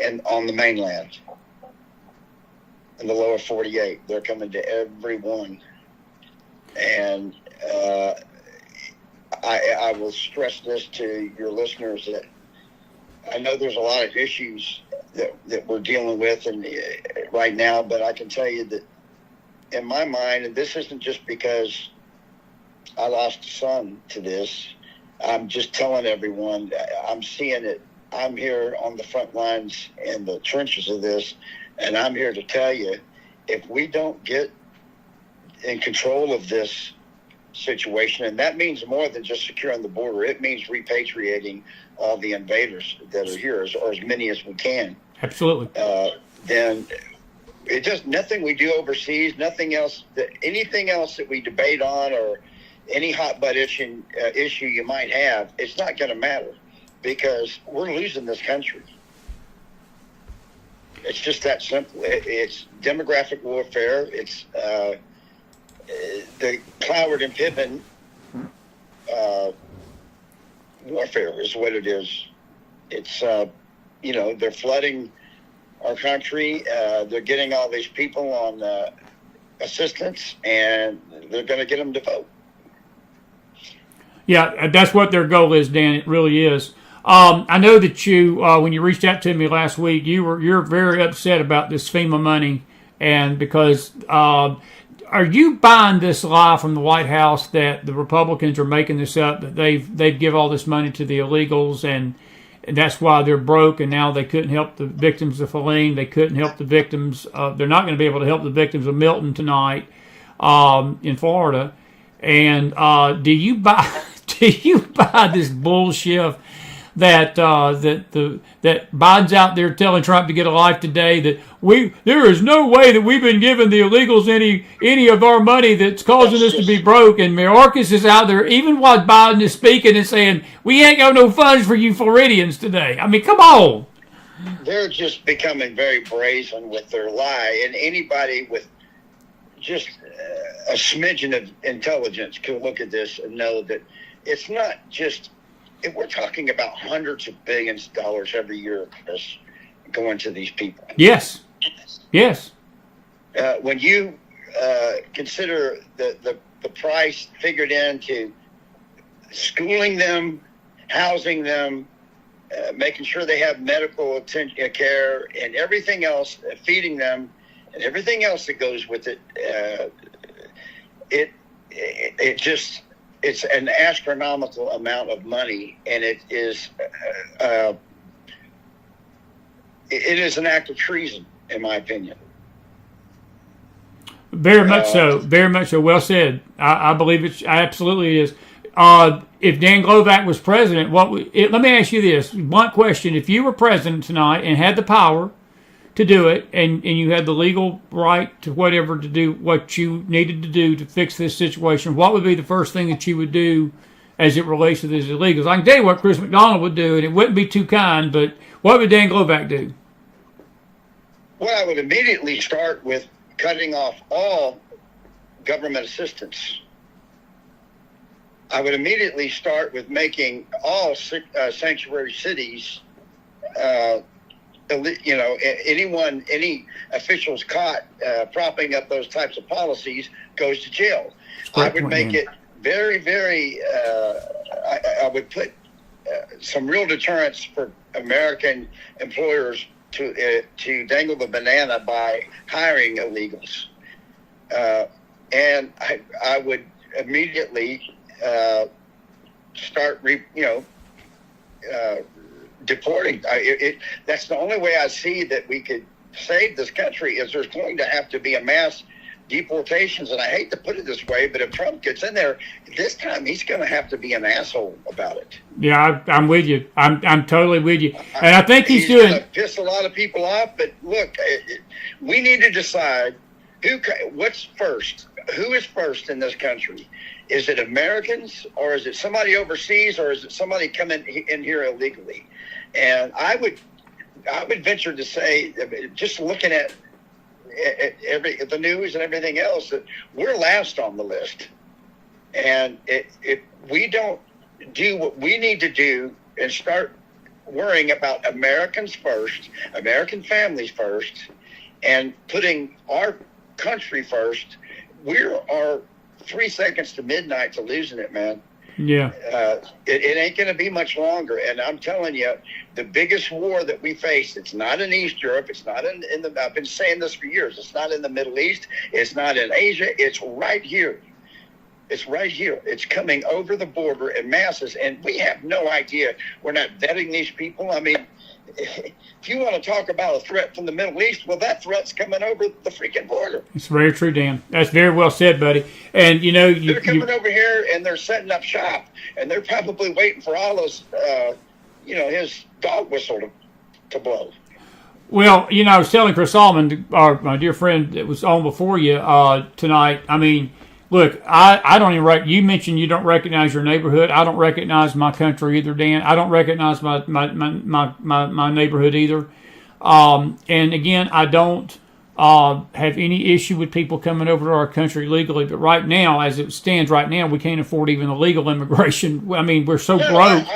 and on the mainland, in the lower 48. They're coming to every one, and I will stress this to your listeners that I know there's a lot of issues that we're dealing with right now, but I can tell you that in my mind, and this isn't just because I lost a son to this, I'm just telling everyone, I'm seeing it. I'm here on the front lines in the trenches of this, and I'm here to tell you, if we don't get in control of this situation, and that means more than just securing the border, it means repatriating all the invaders that are here, or as many as we can. Absolutely. Then it does nothing we do overseas, anything else that we debate on, or any hot butt issue you might have, it's not going to matter, because we're losing this country. It's just that simple. It's demographic warfare. It's the Cloward and Pittman warfare is what it is. It's, they're flooding our country. They're getting all these people on assistance, and they're going to get them to vote. Yeah, that's what their goal is, Dan. It really is. I know that you, when you reached out to me last week, you're very upset about this FEMA money, and because are you buying this lie from the White House that the Republicans are making this up, that they've give all this money to the illegals, and that's why they're broke, and now they couldn't help the victims of Helene, they couldn't help the victims they're not going to be able to help the victims of Milton tonight in Florida, and do you buy this bullshit that Biden's out there telling Trump to get a life today, that there is no way that we've been giving the illegals any of our money that's causing us to be broke, and Mayorkas is out there even while Biden is speaking and saying we ain't got no funds for you Floridians today. I mean, come on. They're just becoming very brazen with their lie, and anybody with just a smidgen of intelligence can look at this and know that it's not just. We're talking about hundreds of billions of dollars every year, Chris, going to these people. Yes. Yes. When you consider the price figured into schooling them, housing them, making sure they have medical care, and everything else, feeding them, and everything else that goes with it, it's an astronomical amount of money, and it is an act of treason, in my opinion. Very much so. Very much so. Well said. I believe it absolutely is. If Dan Golvach was president, let me ask you this one question: if you were president tonight and had the power to do it, and you had the legal right to whatever to do what you needed to do to fix this situation, what would be the first thing that you would do as it relates to these illegals? I can tell you what Chris McDonald would do, and it wouldn't be too kind, but what would Dan Golvach do? Well, I would immediately start with cutting off all government assistance. I would immediately start with making all sanctuary cities, any officials caught propping up those types of policies goes to jail. I would make it very, very, I would put some real deterrence for American employers to dangle the banana by hiring illegals. And I would immediately start, deporting. That's the only way I see that we could save this country is there's going to have to be a mass deportations. And I hate to put it this way, but if Trump gets in there, this time he's going to have to be an asshole about it. Yeah, I'm with you. I'm totally with you. And I think he's doing going to piss a lot of people off. But look, we need to decide what's first. Who is first in this country? Is it Americans, or is it somebody overseas, or is it somebody coming in here illegally? And I would venture to say, just looking at the news and everything else, that we're last on the list. And if we don't do what we need to do and start worrying about Americans first, American families first, and putting our country first, we are 3 seconds to midnight to losing it, man. Yeah. It ain't going to be much longer. And I'm telling you, the biggest war that we face, it's not in East Europe. It's not in the, I've been saying this for years. It's not in the Middle East. It's not in Asia. It's right here. It's right here. It's coming over the border in masses. And we have no idea. We're not vetting these people. I mean, if you want to talk about a threat from the Middle East, well, that threat's coming over the freaking border. It's very true, Dan. That's very well said, buddy. And, they're coming over here and they're setting up shop, and they're probably waiting for all those, his dog whistle to blow. Well, I was telling Chris Allman, my dear friend that was on before you tonight, I mean, look, I don't even you mentioned you don't recognize your neighborhood. I don't recognize my country either, Dan. I don't recognize my neighborhood either. And again, I don't have any issue with people coming over to our country legally. But right now, as it stands right now, we can't afford even the legal immigration. I mean, we're so broke,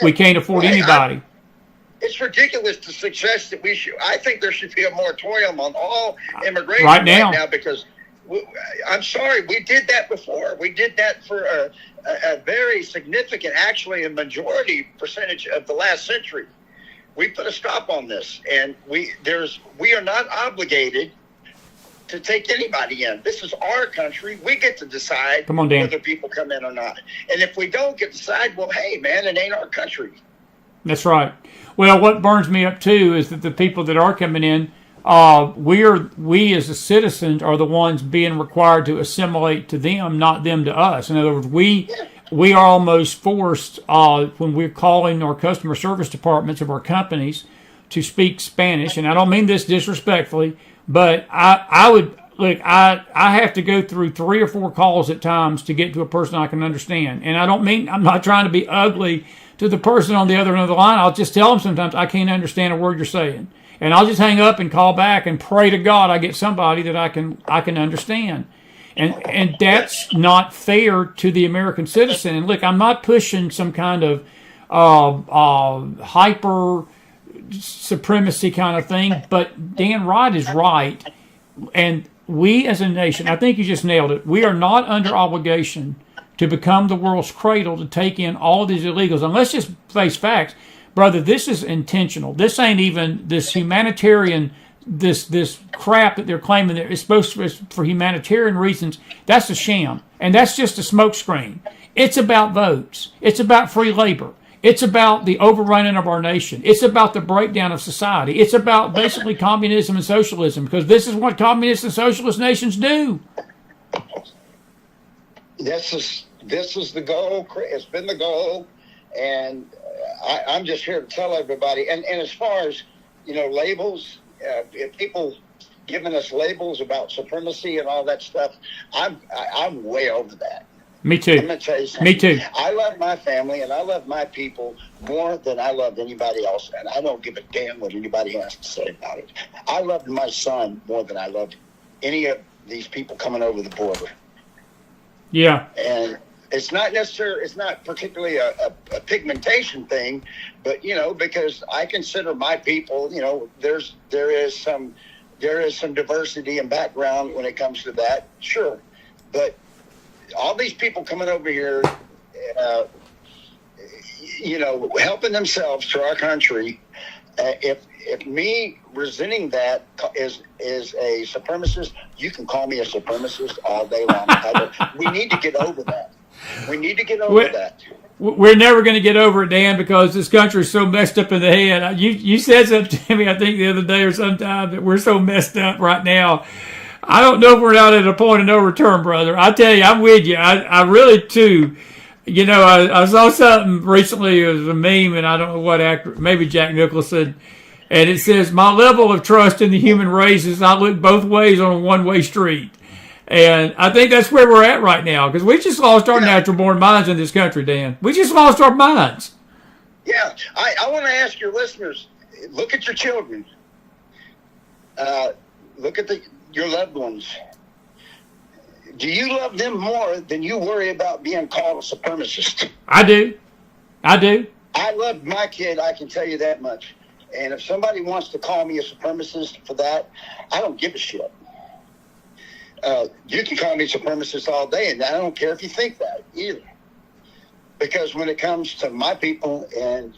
we can't afford anybody. It's ridiculous to suggest that I think there should be a moratorium on all immigration right now because I'm sorry, we did that before. We did that for a very significant, actually a majority percentage of the last century. We put a stop on this, and we are not obligated to take anybody in. This is our country. We get to decide whether people come in or not. And if we don't get to decide, well, hey, man, it ain't our country. That's right. Well, what burns me up too is that the people that are coming in, we as the citizens are the ones being required to assimilate to them, not them to us. In other words, we are almost forced when we're calling our customer service departments of our companies to speak Spanish. And I don't mean this disrespectfully, but I have to go through 3 or 4 calls at times to get to a person I can understand. And I'm not trying to be ugly to the person on the other end of the line. I'll just tell them sometimes I can't understand a word you're saying. And I'll just hang up and call back and pray to God I get somebody that I can understand. And that's not fair to the American citizen. And look, I'm not pushing some kind of hyper supremacy kind of thing, but Dan Rod is right. And we as a nation, I think you just nailed it, we are not under obligation to become the world's cradle to take in all of these illegals. And let's just face facts. Brother, this is intentional. This ain't even this humanitarian, this crap that they're claiming that it's supposed to be for humanitarian reasons. That's a sham. And that's just a smokescreen. It's about votes. It's about free labor. It's about the overrunning of our nation. It's about the breakdown of society. It's about basically communism and socialism, because this is what communist and socialist nations do. This is the goal. It's been the goal. And I'm just here to tell everybody. And as far as, labels, if people giving us labels about supremacy and all that stuff, I'm way over that. Me too. I'm going to tell you something. Me too. I love my family and I love my people more than I love anybody else, and I don't give a damn what anybody has to say about it. I loved my son more than I loved any of these people coming over the border. Yeah. And it's not particularly a pigmentation thing, but, because I consider my people, there is some diversity and background when it comes to that. Sure. But all these people coming over here, helping themselves to our country, if me resenting that is a supremacist, you can call me a supremacist all day long. We need to get over that. We need to get over that. We're never going to get over it, Dan, because this country is so messed up in the head. You said something to me, I think, the other day or sometime, that we're so messed up right now. I don't know if we're not at a point of no return, brother. I tell you, I'm with you. I really, too. I saw something recently. It was a meme, and I don't know what actor, maybe Jack Nicholson, and it says, my level of trust in the human race is I look both ways on a one-way street. And I think that's where we're at right now, because we just lost our natural-born minds in this country, Dan. We just lost our minds. Yeah. I want to ask your listeners, look at your children. Look at your loved ones. Do you love them more than you worry about being called a supremacist? I do. I love my kid, I can tell you that much. And if somebody wants to call me a supremacist for that, I don't give a shit. You can call me a supremacist all day, and I don't care if you think that either. Because when it comes to my people, and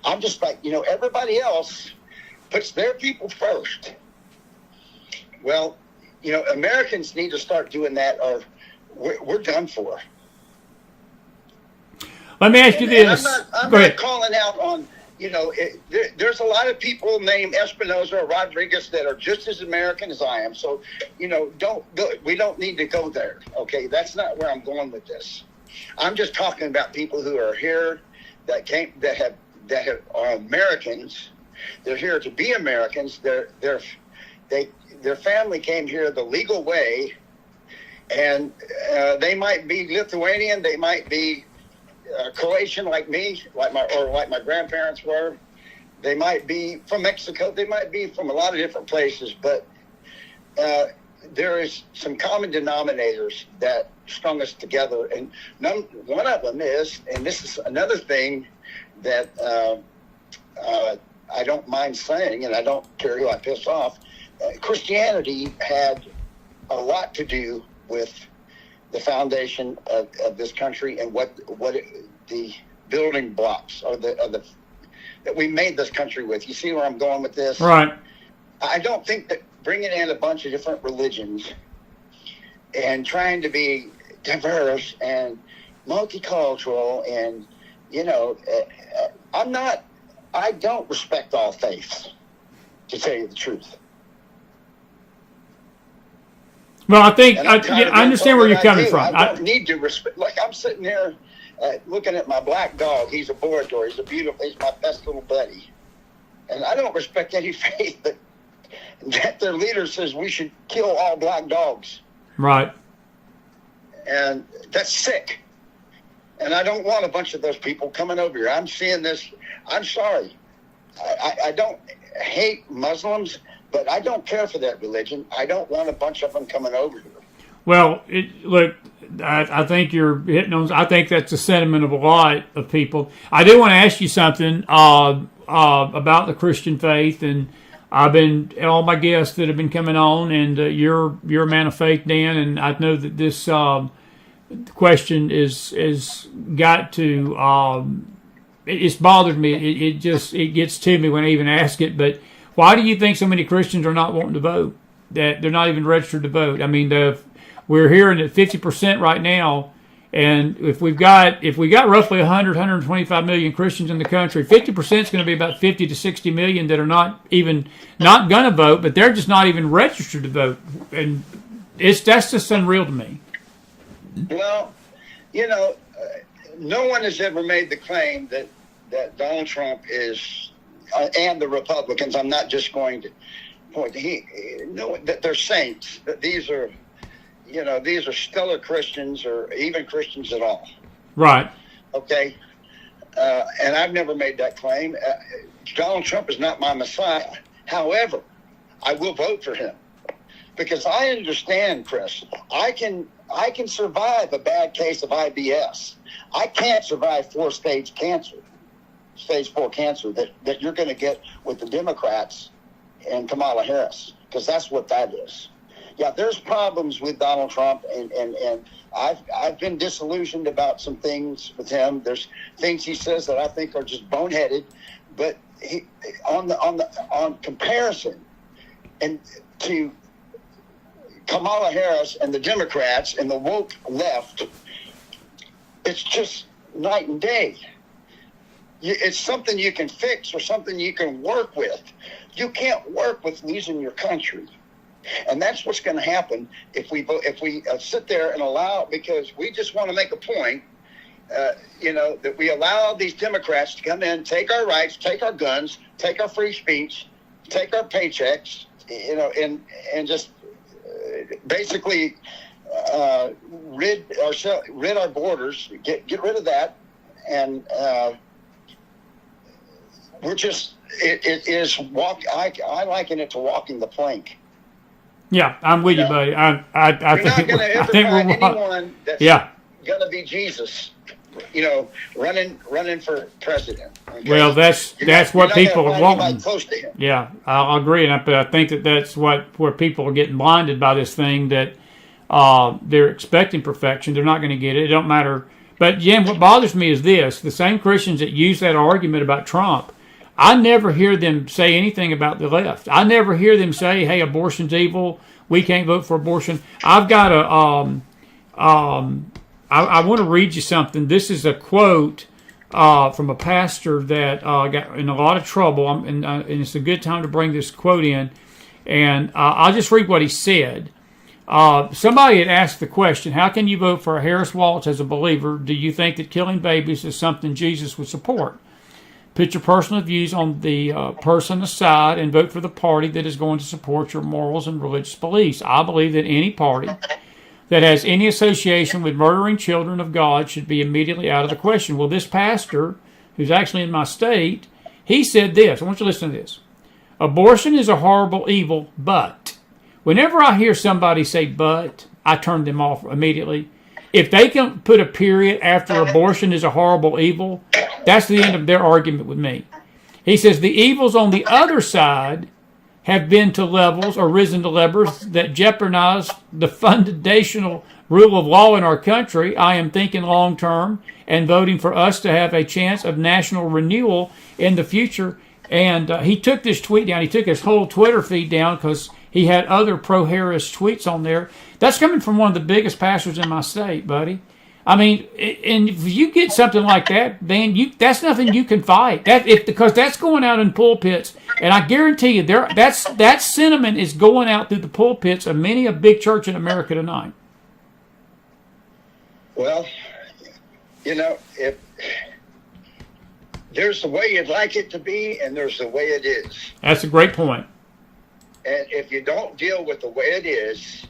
I'm just like, everybody else puts their people first. Well, Americans need to start doing that, or we're done for. Let me ask you this. I'm not calling out on, there's a lot of people named Espinosa or Rodriguez that are just as American as I am. So, we don't need to go there. Okay, that's not where I'm going with this. I'm just talking about people who are here that are Americans. They're here to be Americans. Their family came here the legal way, and they might be Lithuanian, they might be Croatian like me, like my grandparents were. They might be from Mexico. They might be from a lot of different places, but there is some common denominators that strung us together, and one of them is, and this is another thing that I don't mind saying, and I don't care who I piss off. Christianity had a lot to do with the foundation of this country and what the building blocks are that we made this country with. You see where I'm going with this? Right. I don't think that bringing in a bunch of different religions and trying to be diverse and multicultural and, I don't respect all faiths, to tell you the truth. Well, I think I understand where you're coming from. I don't need to respect. Like, I'm sitting there looking at my black dog. He's a Borador. He's my best little buddy. And I don't respect any faith that their leader says we should kill all black dogs. Right. And that's sick. And I don't want a bunch of those people coming over here. I'm seeing this. I'm sorry. I don't hate Muslims, but I don't care for that religion. I don't want a bunch of them coming over here. Well, look, I think you're hitting on. I think that's the sentiment of a lot of people. I do want to ask you something about the Christian faith, and I've been all my guests that have been coming on, and you're a man of faith, Dan, and I know that this question is got to. It's bothered me. It gets to me when I even ask it. But why do you think so many Christians are not wanting to vote? That they're not even registered to vote? I mean, we're hearing at 50% right now, and if we got roughly 125 million Christians in the country, 50% is going to be about 50 to 60 million that are not going to vote, but they're just not even registered to vote, and that's just unreal to me. Well, no one has ever made the claim that Donald Trump is, and the Republicans. I'm not just going to point that they're saints. That these are these are stellar Christians or even Christians at all. Right. Okay. And I've never made that claim. Donald Trump is not my Messiah. However, I will vote for him because I understand, Chris. I can survive a bad case of IBS. I can't survive 4-stage cancer, stage 4 cancer that you're going to get with the Democrats and Kamala Harris, because that's what that is. Yeah, there's problems with Donald Trump, and I've been disillusioned about some things with him. There's things he says that I think are just boneheaded, but on comparison and to Kamala Harris and the Democrats and the woke left, it's just night and day. It's something you can fix or something you can work with. You can't work with losing your country. And that's what's going to happen if we sit there and allow, because we just want to make a point, that we allow these Democrats to come in, take our rights, take our guns, take our free speech, take our paychecks, and just basically rid our borders, get rid of that, and we're just I liken it to walking the plank. Yeah, I'm with you, buddy. I think not going to ever find anyone that's going to be Jesus, running for president. Okay? Well, that's what people are wanting. Close to him. Yeah, I'll agree, and I think that's where people are getting blinded by this thing that they're expecting perfection. They're not going to get it. It don't matter. But Jim, what bothers me is this: the same Christians that use that argument about Trump, I never hear them say anything about the left. I never hear them say, "Hey, abortion's evil. We can't vote for abortion." I've got I want to read you something. This is a quote from a pastor that got in a lot of trouble, and it's a good time to bring this quote in. And I'll just read what he said. Somebody had asked the question, how can you vote for Harris Waltz as a believer? Do you think that killing babies is something Jesus would support? Put your personal views on the person aside and vote for the party that is going to support your morals and religious beliefs. I believe that any party that has any association with murdering children of God should be immediately out of the question. Well, this pastor, who's actually in my state, he said this. I want you to listen to this. Abortion is a horrible evil, but whenever I hear somebody say but, I turn them off immediately. If they can put a period after abortion is a horrible evil, that's the end of their argument with me. He says the evils on the other side have been to levels or risen to levels that jeopardize the foundational rule of law in our country. I am thinking long term and voting for us to have a chance of national renewal in the future. And he took this tweet down. He took his whole Twitter feed down because he had other pro-Harris tweets on there. That's coming from one of the biggest pastors in my state, buddy. I mean, and if you get something like that, then that's nothing you can fight. Because that's going out in pulpits, and I guarantee you, that sentiment is going out through the pulpits of many a big church in America tonight. Well, if there's the way you'd like it to be, and there's the way it is. That's a great point. And if you don't deal with the way it is,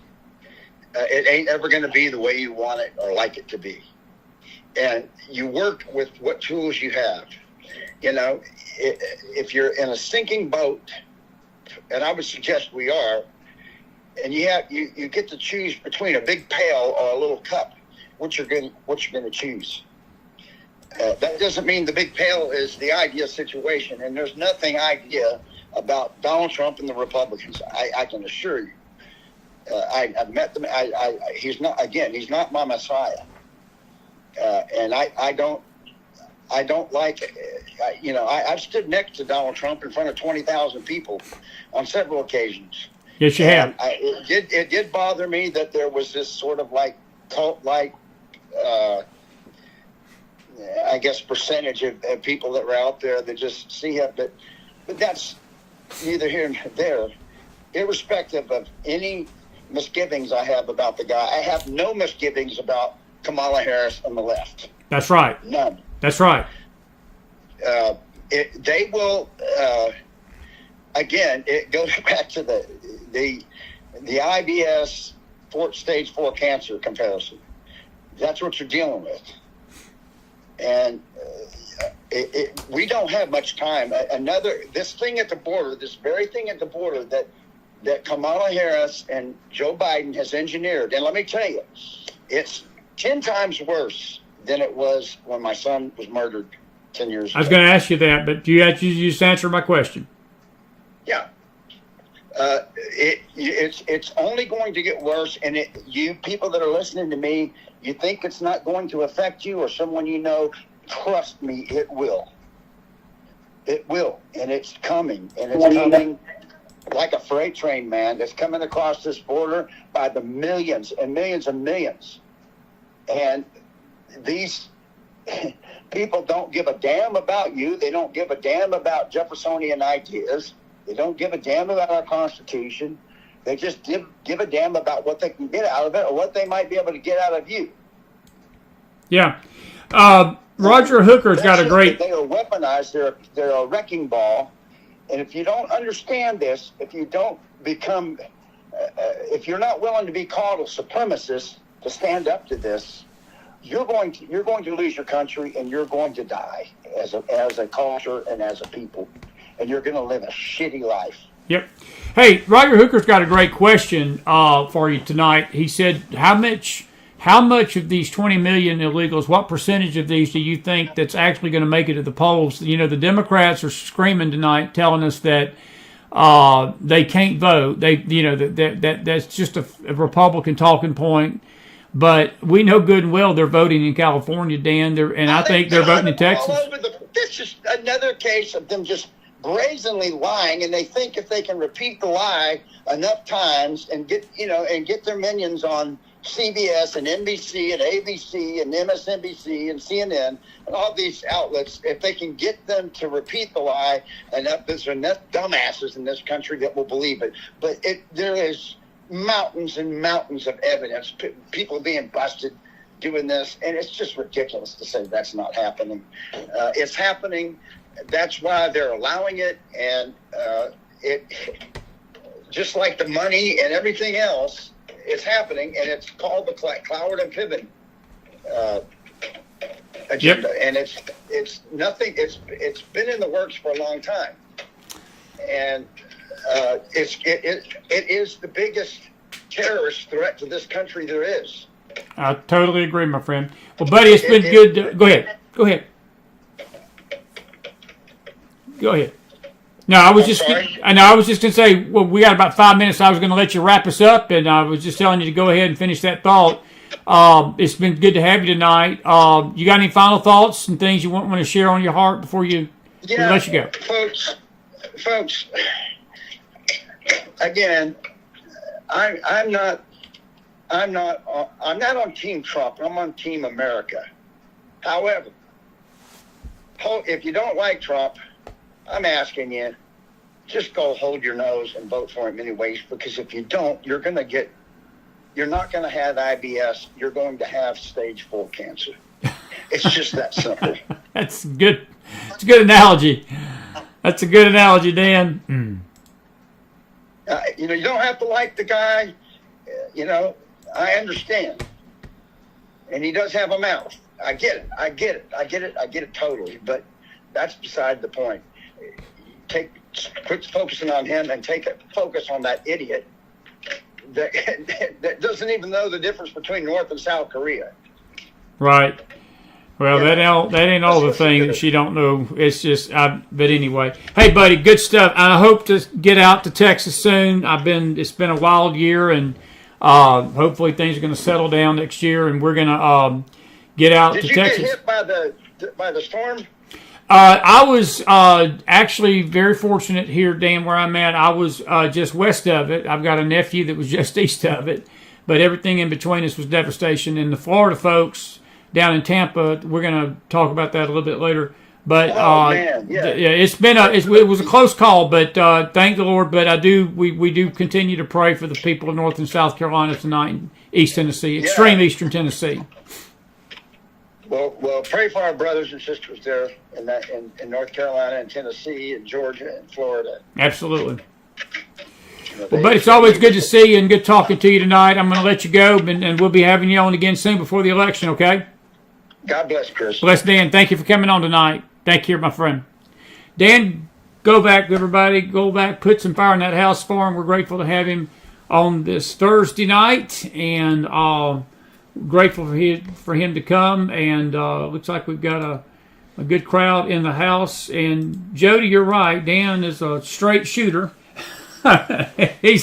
it ain't ever going to be the way you want it or like it to be. And you work with what tools you have. If you're in a sinking boat, and I would suggest we are, and you get to choose between a big pail or a little cup, what you're going to choose. That doesn't mean the big pail is the ideal situation, and there's nothing ideal about Donald Trump and the Republicans. I can assure you. I've met them. He's not my Messiah, and I don't like. I've stood next to Donald Trump in front of 20,000 people on several occasions. Yes, you have. It did bother me that there was this sort of like cult-like, I guess, percentage of people that were out there that just see him. But that's neither here nor there. Irrespective of any misgivings I have about the guy, I have no misgivings about Kamala Harris on the left. That's right. None. That's right. They will. Again, it goes back to the IBS stage 4 cancer comparison. That's what you're dealing with. And we don't have much time. This thing at the border, this very thing at the border that Kamala Harris and Joe Biden has engineered. And let me tell you, it's 10 times worse than it was when my son was murdered 10 years ago. I was going to ask you that, but you just answer my question. Yeah. It's only going to get worse, and you people that are listening to me, you think it's not going to affect you or someone you know, trust me, it will. It will, and it's coming, and it's coming like a freight train, man. It's coming across this border by the millions and millions and millions. And these people don't give a damn about you. They don't give a damn about Jeffersonian ideas. They don't give a damn about our Constitution. They just give a damn about what they can get out of it or what they might be able to get out of you. Yeah. Roger Hooker's got a great... They are weaponized. They're a wrecking ball. And if you don't understand this, if you don't become... if you're not willing to be called a supremacist to stand up to this, you're going to lose your country, and you're going to die as a culture and as a people. And you're going to live a shitty life. Yep. Hey, Roger Hooker's got a great question for you tonight. He said, how much of these 20 million illegals, what percentage of these do you think that's actually going to make it to the polls? You know, the Democrats are screaming tonight, telling us that they can't vote. That's just a Republican talking point. But we know good and well they're voting in California, Dan, and I think they're voting in Texas. This is another case of them just brazenly lying, and they think if they can repeat the lie enough times and get their minions on CBS and NBC and ABC and MSNBC and CNN and all these outlets, if they can get them to repeat the lie enough, there's enough dumbasses in this country that will believe it. But there is mountains and mountains of evidence, people being busted doing this, and it's just ridiculous to say that's not happening. It's happening. That's why they're allowing it, and it just like the money and everything else, it's happening, and it's called the Cloward and Piven agenda. Yep. And it's nothing. It's been in the works for a long time, and it is the biggest terrorist threat to this country there is. I totally agree, my friend. Well, buddy, it's been good. Go ahead. No, I was just going to say, well, we got about 5 minutes. I was going to let you wrap us up, and I was just telling you to go ahead and finish that thought. It's been good to have you tonight. You got any final thoughts and things you want to share on your heart before we let you go? Folks, again, I'm not on Team Trump. I'm on Team America. However, if you don't like Trump, I'm asking you, just go hold your nose and vote for him anyways, because if you don't, you're not going to have IBS. You're going to have stage 4 cancer. It's just that simple. That's good. It's a good analogy. That's a good analogy, Dan. You don't have to like the guy. I understand. And he does have a mouth. I get it totally. But that's beside the point. Quit focusing on him and focus on that idiot that doesn't even know the difference between North and South Korea. Right. Well, that ain't all the thing that she don't know. It's just, but anyway. Hey, buddy, good stuff. I hope to get out to Texas soon. It's been a wild year, and hopefully things are going to settle down next year, and we're going to get out to Texas. Did you get hit by the storm? I was actually very fortunate here, Dan, where I'm at. I was just west of it. I've got a nephew that was just east of it, but everything in between us was devastation. And the Florida folks down in Tampa, we're going to talk about that a little bit later. But it was a close call. But thank the Lord. But we do continue to pray for the people of North and South Carolina tonight, and East Tennessee, extreme Eastern Tennessee. Well, pray for our brothers and sisters there in North Carolina and Tennessee and Georgia and Florida. Absolutely. Well, but it's always good to see you and good talking to you tonight. I'm going to let you go, and we'll be having you on again soon before the election, okay? God bless, Chris. Bless Dan. Thank you for coming on tonight. Thank you, my friend. Dan, go back, everybody. Go back, put some fire in that house for him. We're grateful to have him on this Thursday night, and grateful for him to come. And looks like we've got a good crowd in the house. And Jody, you're right. Dan is a straight shooter. He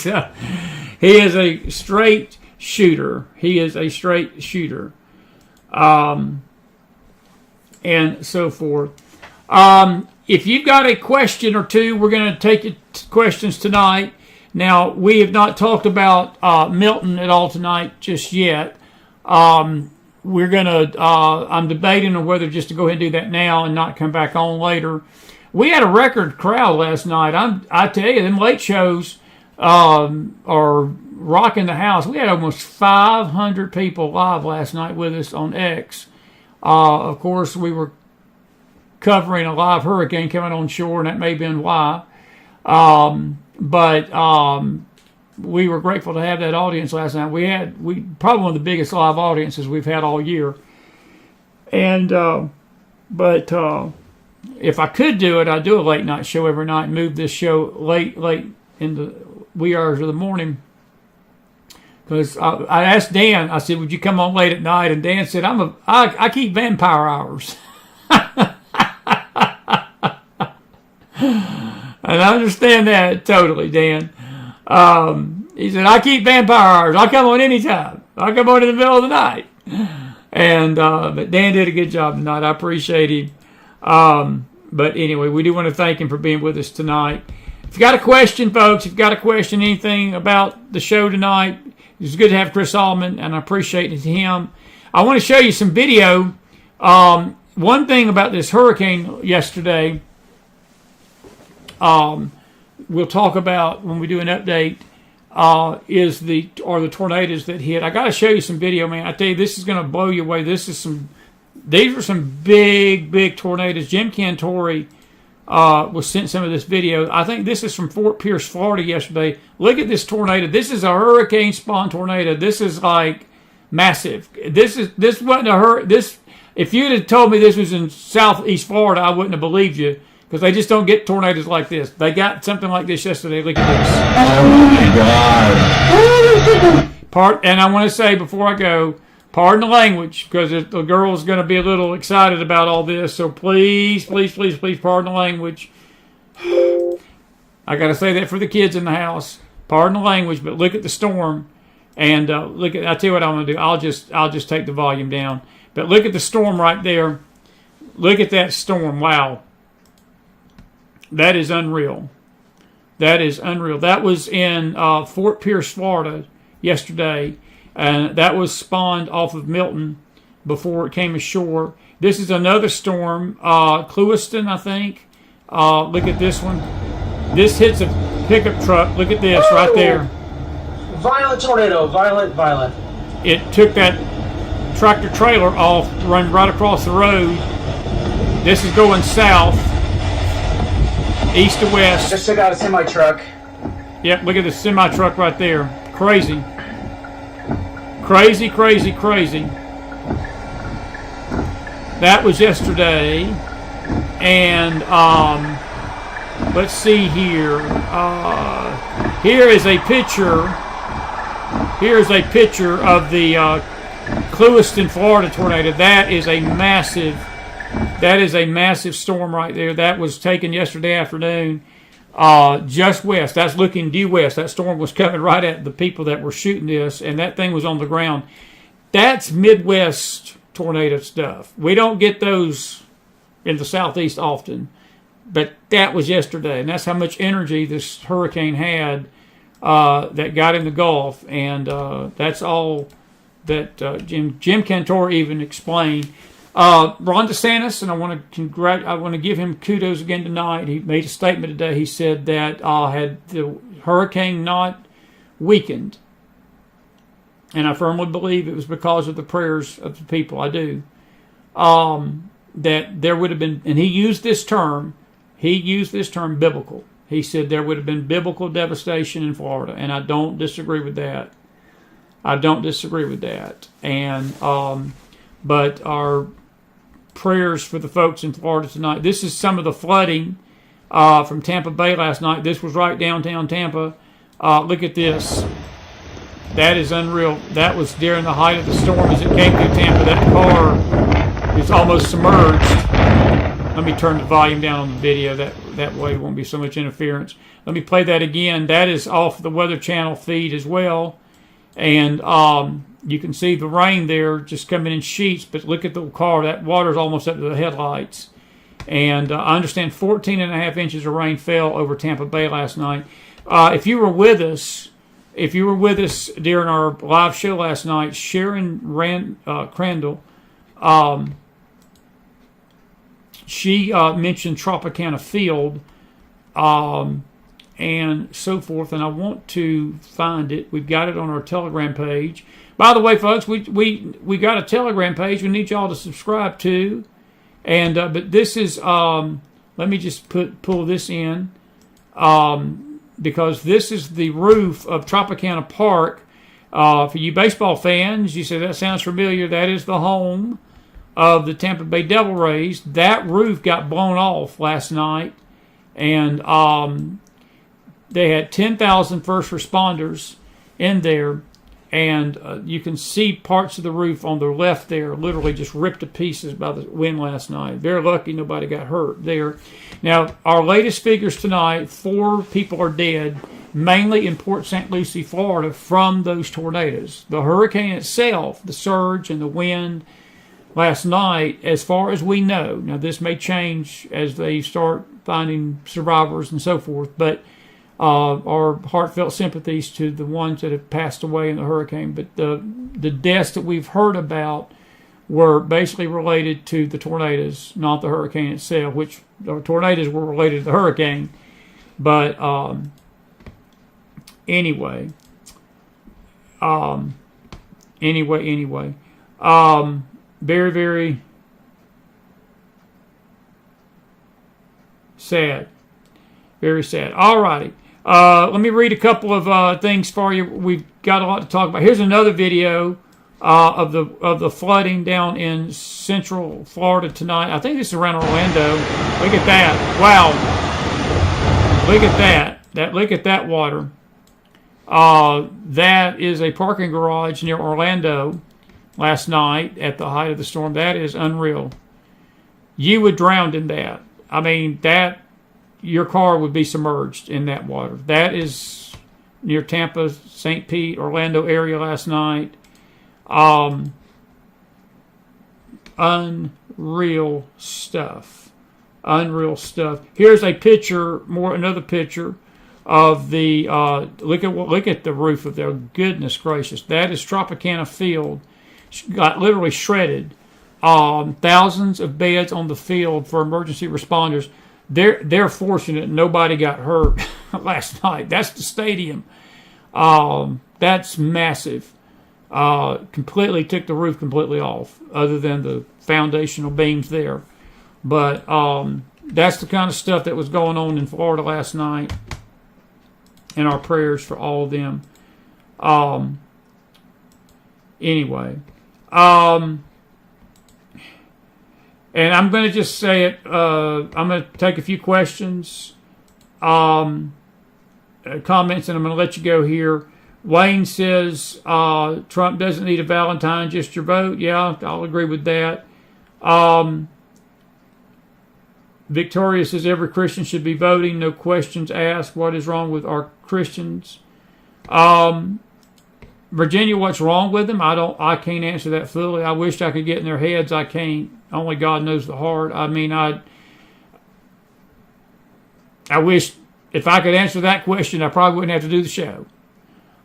is a straight shooter. He is a straight shooter. And so forth. If you've got a question or two, we're going to take questions tonight. Now, we have not talked about Milton at all tonight just yet. We're going to, I'm debating on whether just to go ahead and do that now and not come back on later. We had a record crowd last night. I tell you, them late shows are rocking the house. We had almost 500 people live last night with us on X. Of course, we were covering a live hurricane coming on shore, and that may have been why. But we were grateful to have that audience last night. We probably one of the biggest live audiences we've had all year. And but if I could do it, I'd do a late night show every night and move this show late in the wee hours of the morning. Because I asked Dan, I said, would you come on late at night? And Dan said, I keep vampire hours. And I understand that totally, Dan. He said, I keep vampire hours. I'll come on anytime. I'll come on in the middle of the night. And but Dan did a good job tonight. I appreciate him. But anyway, we do want to thank him for being with us tonight. If you got a question, folks, if you got a question, anything about the show tonight, it's good to have Chris Allman, and I appreciate him. I want to show you some video. One thing about this hurricane yesterday, we'll talk about when we do an update, is the tornadoes that hit. I got to show you some video, man. I tell you, this is going to blow you away. These were some big tornadoes. Jim Cantori was sent some of this video. I think this is from Fort Pierce, Florida yesterday. Look at this tornado. This is a hurricane spawn tornado. This is like massive. This wasn't a hurricane. If you'd have told me this was in southeast Florida, I wouldn't have believed you, because they just don't get tornadoes like this. They got something like this yesterday. Look at this. Oh my God. And I want to say before I go, pardon the language, because the girl's going to be a little excited about all this. So please pardon the language. I got to say that for the kids in the house. Pardon the language, but look at the storm. And look at. I'll tell you what I'm going to do. I'll just take the volume down. But look at the storm right there. Look at that storm. Wow. That is unreal. That is unreal. That was in Fort Pierce, Florida yesterday. And that was spawned off of Milton before it came ashore. This is another storm, Clewiston, I think. Look at this one. This hits a pickup truck. Look at this right there. Violent tornado. Violent. It took that tractor trailer off, run right across the road. This is going south, east to west. Just took out a semi-truck. Yep, look at the semi-truck right there. Crazy. That was yesterday. And let's see here. Here is a picture. Here's a picture of the Clewiston, Florida tornado. That is a massive storm right there. That was taken yesterday afternoon. Just west. That's looking due west. That storm was coming right at the people that were shooting this, and that thing was on the ground. That's Midwest tornado stuff. We don't get those in the southeast often, but that was yesterday, and that's how much energy this hurricane had that got in the Gulf, and that's all that Jim Cantor even explained. Ron DeSantis, and I want to give him kudos again tonight. He made a statement today. He said that had the hurricane not weakened, and I firmly believe it was because of the prayers of the people. I do. That there would have been, and he used this term biblical. He said there would have been biblical devastation in Florida, and I don't disagree with that. I don't disagree with that. And but our prayers for the folks in Florida tonight. This is some of the flooding from Tampa Bay last night. This was right downtown Tampa. Look at this. That is unreal. That was during the height of the storm as it came through Tampa. That car is almost submerged. Let me turn the volume down on the video. That way it won't be so much interference. Let me play that again. That is off the Weather Channel feed as well. And you can see the rain there just coming in sheets. But look at the car. That water's almost up to the headlights. And I understand 14.5 inches of rain fell over Tampa Bay last night. If you were with us during our live show last night, Sharon Crandall, she mentioned Tropicana Field and so forth, and I want to find it. We've got it on our Telegram page. By the way, folks, we got a Telegram page we need y'all to subscribe to. And but this is let me just pull this in because this is the roof of Tropicana Park. For you baseball fans, you say that sounds familiar. That is the home of the Tampa Bay Devil Rays. That roof got blown off last night, and they had 10,000 first responders in there. And you can see parts of the roof on the left there literally just ripped to pieces by the wind last night. Very lucky nobody got hurt there. Now, our latest figures tonight, 4 people are dead, mainly in Port St. Lucie, Florida, from those tornadoes. The hurricane itself, the surge and the wind last night, as far as we know, now this may change as they start finding survivors and so forth, but our heartfelt sympathies to the ones that have passed away in the hurricane. But the deaths that we've heard about were basically related to the tornadoes, not the hurricane itself, which the tornadoes were related to the hurricane. But anyway, very, very sad. Very sad. All righty. Let me read a couple of things for you. We've got a lot to talk about. Here's another video of the flooding down in Central Florida tonight. I think this is around Orlando. Look at that! Wow! Look at that! Look at that water. That is a parking garage near Orlando last night at the height of the storm. That is unreal. You would drown in that. I mean that. Your car would be submerged in that water. That is near Tampa, St. Pete, Orlando area last night. Unreal stuff. Unreal stuff. Here's a picture, another picture of the. Look at the roof of there. Goodness gracious, that is Tropicana Field. Got literally shredded. Thousands of beds on the field for emergency responders. They're fortunate nobody got hurt last night. That's the stadium. That's massive. Completely took the roof completely off, other than the foundational beams there. But that's the kind of stuff that was going on in Florida last night. And our prayers for all of them. Anyway. And I'm going to just say it. I'm going to take a few questions, comments, and I'm going to let you go here. Wayne says Trump doesn't need a Valentine, just your vote. Yeah, I'll agree with that. Victoria says every Christian should be voting, no questions asked. What is wrong with our Christians? Virginia, what's wrong with them? I can't answer that fully. I wish I could get in their heads. I can't. Only God knows the heart. I mean, I wish if I could answer that question, I probably wouldn't have to do the show.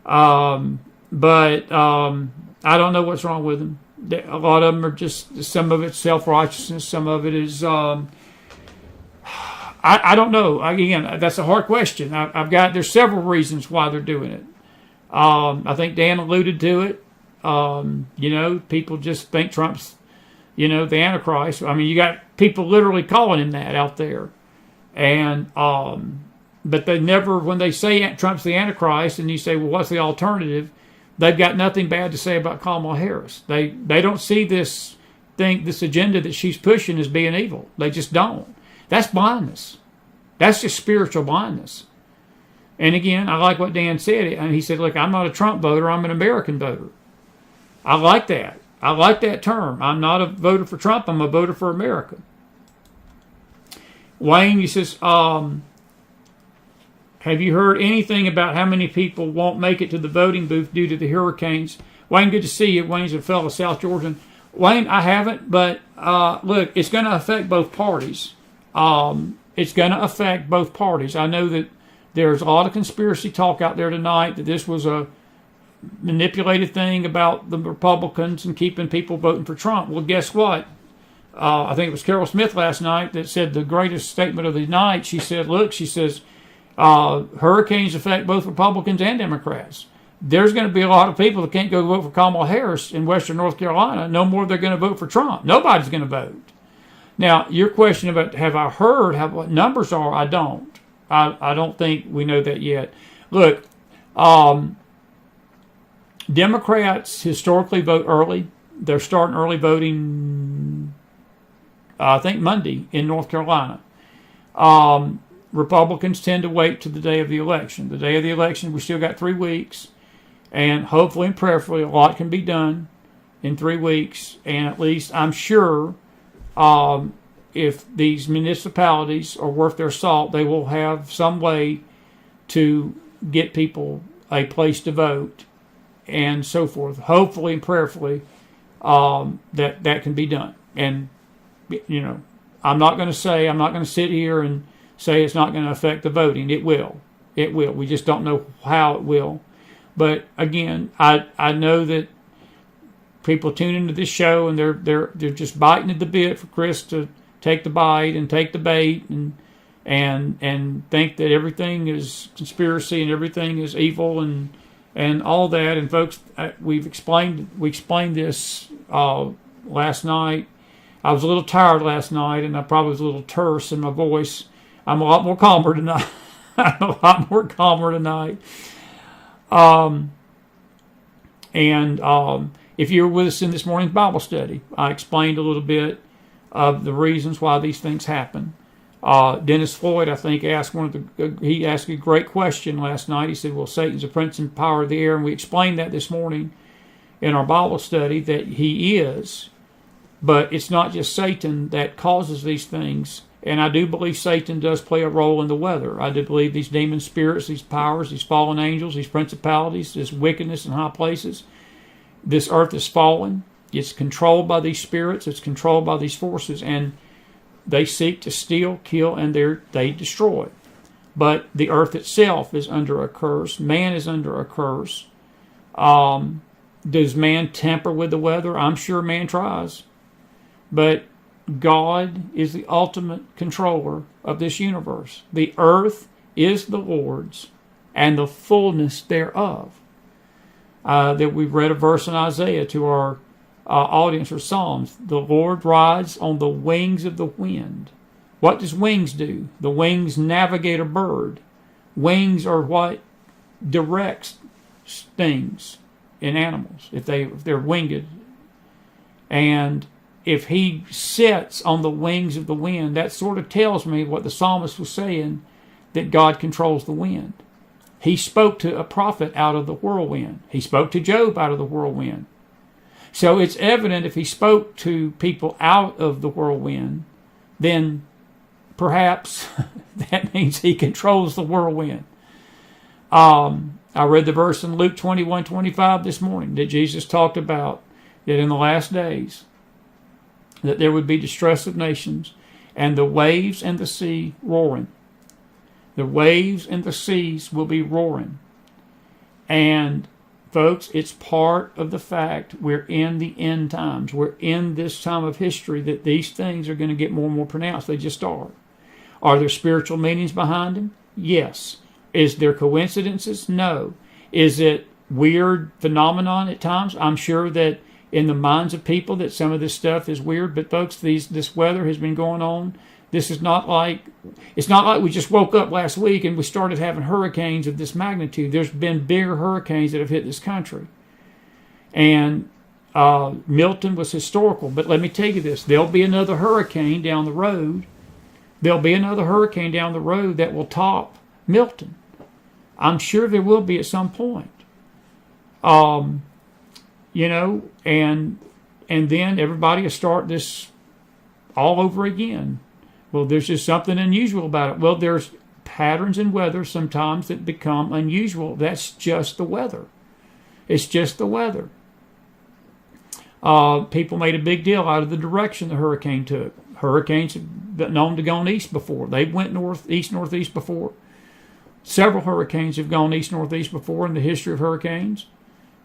But I don't know what's wrong with them. A lot of them are just, some of it's self-righteousness. Some of it is, I don't know. Again, that's a hard question. There's several reasons why they're doing it. I think Dan alluded to it. People just think Trump's, the Antichrist. I mean, you got people literally calling him that out there. And But they never, when they say Trump's the Antichrist, and you say, well, what's the alternative? They've got nothing bad to say about Kamala Harris. They don't see this agenda that she's pushing as being evil. They just don't. That's blindness. That's just spiritual blindness. And again, I like what Dan said. And he said, look, I'm not a Trump voter. I'm an American voter. I like that. I like that term. I'm not a voter for Trump. I'm a voter for America. Wayne, he says, have you heard anything about how many people won't make it to the voting booth due to the hurricanes? Wayne, good to see you. Wayne's a fellow South Georgian. Wayne, I haven't, but look, it's going to affect both parties. It's going to affect both parties. I know that there's a lot of conspiracy talk out there tonight that this was a manipulated thing about the Republicans and keeping people voting for Trump. Well, guess what? I think it was Carol Smith last night that said the greatest statement of the night. She said, look, she says, hurricanes affect both Republicans and Democrats. There's going to be a lot of people that can't go vote for Kamala Harris in Western North Carolina. No more they're going to vote for Trump. Nobody's going to vote. Now, your question about have I heard what numbers are, I don't. I don't think we know that yet. Look, Democrats historically vote early. They're starting early voting, I think, Monday in North Carolina. Republicans tend to wait to the day of the election. The day of the election, we still got 3 weeks. And hopefully and prayerfully, a lot can be done in 3 weeks. And at least I'm sure if these municipalities are worth their salt, they will have some way to get people a place to vote and so forth. Hopefully and prayerfully that can be done. And, you know, I'm not going to sit here and say it's not going to affect the voting. It will. It will. We just don't know how it will. But again, I know that people tune into this show and they're just biting at the bit for Chris to take the bite and take the bait and think that everything is conspiracy and everything is evil and all that. And folks, we explained this last night. I was a little tired last night and I probably was a little terse in my voice. I'm a lot more calmer tonight. If you were with us in this morning's Bible study, I explained a little bit of the reasons why these things happen. Dennis Floyd, I think, asked he asked a great question last night. He said, well, Satan's the prince and power of the air. And we explained that this morning in our Bible study, that he is. But it's not just Satan that causes these things. And I do believe Satan does play a role in the weather. I do believe these demon spirits, these powers, these fallen angels, these principalities, this wickedness in high places. This earth is fallen. It's controlled by these spirits. It's controlled by these forces. And they seek to steal, kill, and they destroy. But the earth itself is under a curse. Man is under a curse. Does man tamper with the weather? I'm sure man tries. But God is the ultimate controller of this universe. The earth is the Lord's and the fullness thereof. That we've read a verse in Isaiah to our audience or Psalms. The Lord rides on the wings of the wind. What does wings do? The wings navigate a bird. Wings are what directs things in animals if they're winged. And if he sits on the wings of the wind, that sort of tells me what the psalmist was saying, that God controls the wind. He spoke to a prophet out of the whirlwind. He spoke to Job out of the whirlwind. So it's evident if he spoke to people out of the whirlwind, then perhaps that means he controls the whirlwind. I read the verse in Luke 21:25 this morning that Jesus talked about that in the last days that there would be distress of nations and the waves and the sea roaring. The waves and the seas will be roaring. And folks, it's part of the fact we're in the end times. We're in this time of history that these things are going to get more and more pronounced. They just are. Are there spiritual meanings behind them? Yes. Is there coincidences? No. Is it weird phenomenon at times? I'm sure that in the minds of people that some of this stuff is weird. But folks, this weather has been going on. This is not like, it's not like we just woke up last week and we started having hurricanes of this magnitude. There's been bigger hurricanes that have hit this country. And Milton was historical. But let me tell you this, there'll be another hurricane down the road. There'll be another hurricane down the road that will top Milton. I'm sure there will be at some point. You know, and then everybody will start this all over again. Well, there's just something unusual about it. Well, there's patterns in weather sometimes that become unusual. That's just the weather. It's just the weather. People made a big deal out of the direction the hurricane took. Hurricanes have been known to go east before. They went northeast, northeast before. Several hurricanes have gone east, northeast before in the history of hurricanes.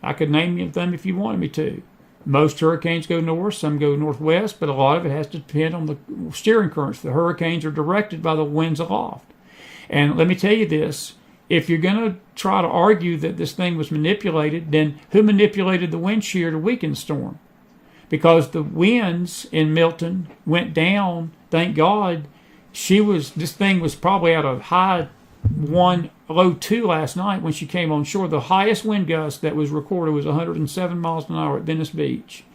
I could name them if you wanted me to. Most hurricanes go north, some go northwest, but a lot of it has to depend on the steering currents. The hurricanes are directed by the winds aloft. And let me tell you this, if you're going to try to argue that this thing was manipulated, then who manipulated the wind shear to weaken the storm? Because the winds in Milton went down, thank God. This thing was probably at a high 1, low 2 last night when she came on shore. The highest wind gust that was recorded was 107 miles an hour at Venice Beach.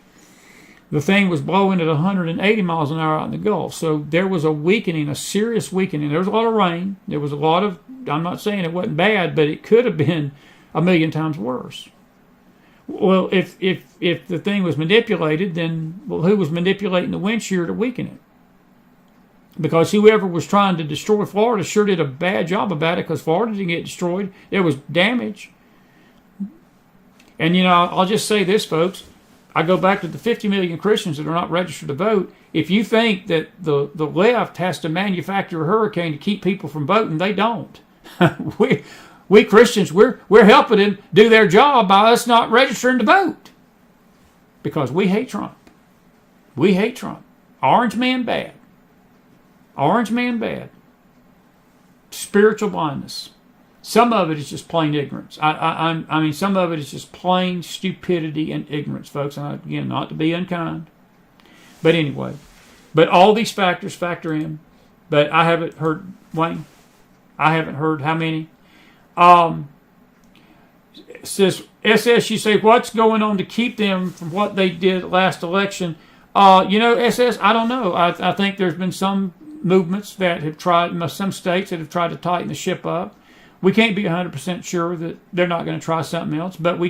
The thing was blowing at 180 miles an hour out in the Gulf. So there was a weakening, a serious weakening. There was a lot of rain. There was a lot of, I'm not saying it wasn't bad, but it could have been a million times worse. Well, if the thing was manipulated, then, well, who was manipulating the wind shear to weaken it? Because whoever was trying to destroy Florida sure did a bad job about it, because Florida didn't get destroyed. There was damage. And, you know, I'll just say this, folks. I go back to the 50 million Christians that are not registered to vote. If you think that the left has to manufacture a hurricane to keep people from voting, they don't. we Christians, we're helping them do their job by us not registering to vote. Because we hate Trump. We hate Trump. Orange man bad. Orange man bad. Spiritual blindness. Some of it is just plain ignorance. I mean, some of it is just plain stupidity and ignorance, folks. And again, not to be unkind. But anyway. But all these factors factor in. But I haven't heard, Wayne, I haven't heard how many. Says, SS, you say, what's going on to keep them from what they did last election? You know, SS, I don't know. I think there's been some movements that have tried, some states that have tried to tighten the ship up. We can't be 100% sure that they're not going to try something else, but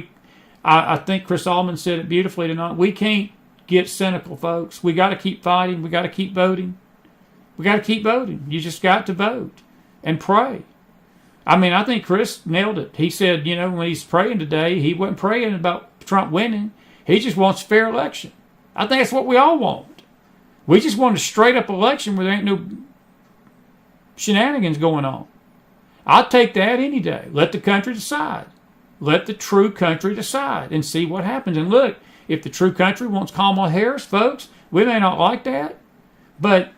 I think Chris Allman said it beautifully tonight. We can't get cynical, folks. We got to keep fighting. We got to keep voting. We got to keep voting. You just got to vote and pray. I mean, I think Chris nailed it. He said, you know, when he's praying today, he wasn't praying about Trump winning. He just wants a fair election. I think that's what we all want. We just want a straight-up election where there ain't no shenanigans going on. I'll take that any day. Let the country decide. Let the true country decide and see what happens. And look, if the true country wants Kamala Harris, folks, we may not like that. But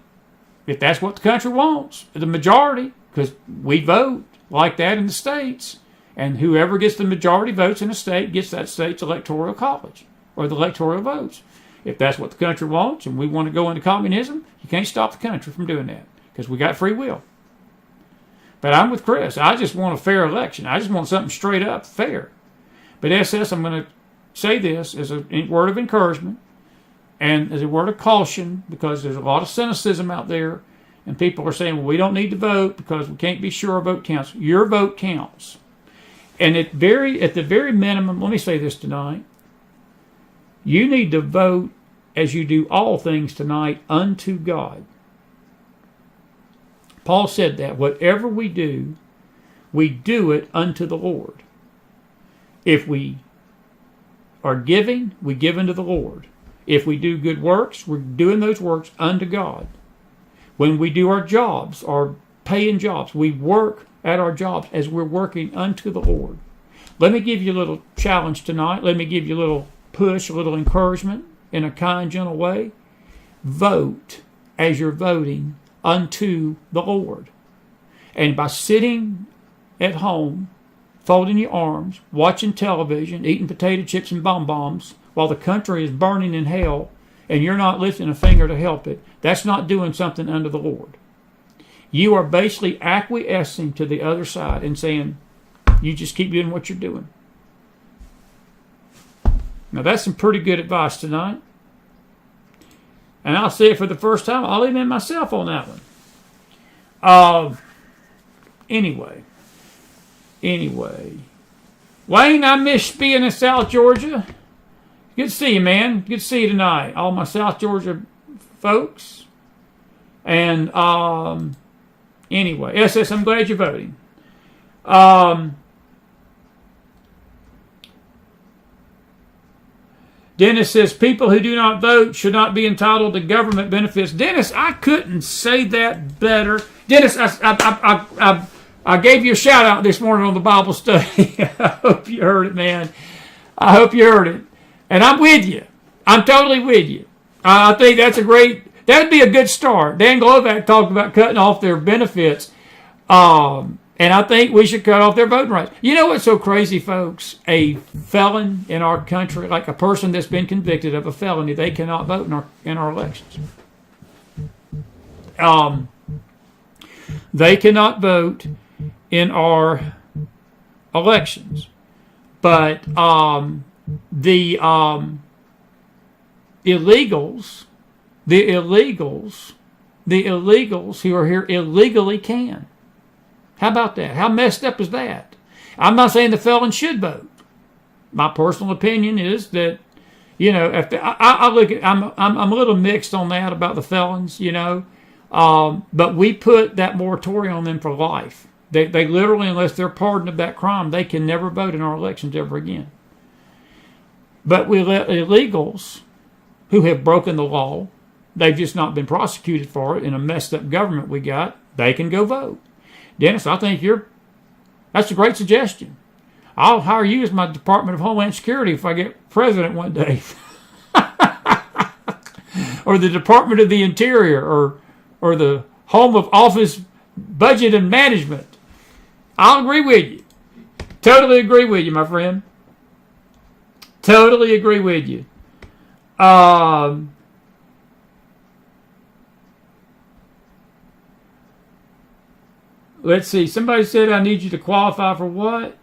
if that's what the country wants, the majority, because we vote like that in the states, and whoever gets the majority votes in a state gets that state's electoral college or the electoral votes. If that's what the country wants and we want to go into communism, you can't stop the country from doing that because we got free will. But I'm with Chris. I just want a fair election. I just want something straight up fair. But SS, I'm going to say this as a word of encouragement and as a word of caution, because there's a lot of cynicism out there and people are saying, well, we don't need to vote because we can't be sure our vote counts. Your vote counts. And at the very minimum, let me say this tonight. You need to vote as you do all things tonight unto God. Paul said that whatever we do it unto the Lord. If we are giving, we give unto the Lord. If we do good works, we're doing those works unto God. When we do our jobs, our paying jobs, we work at our jobs as we're working unto the Lord. Let me give you a little challenge tonight. Let me give you a little push, a little encouragement in a kind, gentle way. Vote as you're voting unto the Lord. And by sitting at home, folding your arms, watching television, eating potato chips and bonbons, while the country is burning in hell and you're not lifting a finger to help it, that's not doing something under the Lord. You are basically acquiescing to the other side and saying, you just keep doing what you're doing. Now that's some pretty good advice tonight. And I'll say it for the first time. I'll even myself on that one. Anyway. Wayne, I miss being in South Georgia. Good to see you, man. Good to see you tonight. All my South Georgia folks. And anyway, SS, I'm glad you're voting. Dennis says people who do not vote should not be entitled to government benefits. Dennis, I couldn't say that better. Dennis, I gave you a shout out this morning on the Bible study. I hope you heard it, man. I hope you heard it. And I'm with you. I'm totally with you. I think that'd be a good start. Dan Golvach talked about cutting off their benefits. And I think we should cut off their voting rights. You know what's so crazy, folks? A felon in our country, like a person that's been convicted of a felony, they cannot vote in our elections. They cannot vote in our elections. But the illegals who are here illegally can. How about that? How messed up is that? I'm not saying the felon should vote. My personal opinion is that, you know, I'm a little mixed on that about the felons, you know. But we put that moratorium on them for life. They literally, unless they're pardoned of that crime, they can never vote in our elections ever again. But we let illegals who have broken the law, they've just not been prosecuted for it in a messed up government we got, they can go vote. Dennis, I think that's a great suggestion. I'll hire you as my Department of Homeland Security if I get president one day. Or the Department of the Interior, or the Home of Office Budget and Management. I'll agree with you. Totally agree with you, my friend. Totally agree with you. Let's see. Somebody said I need you to qualify for what?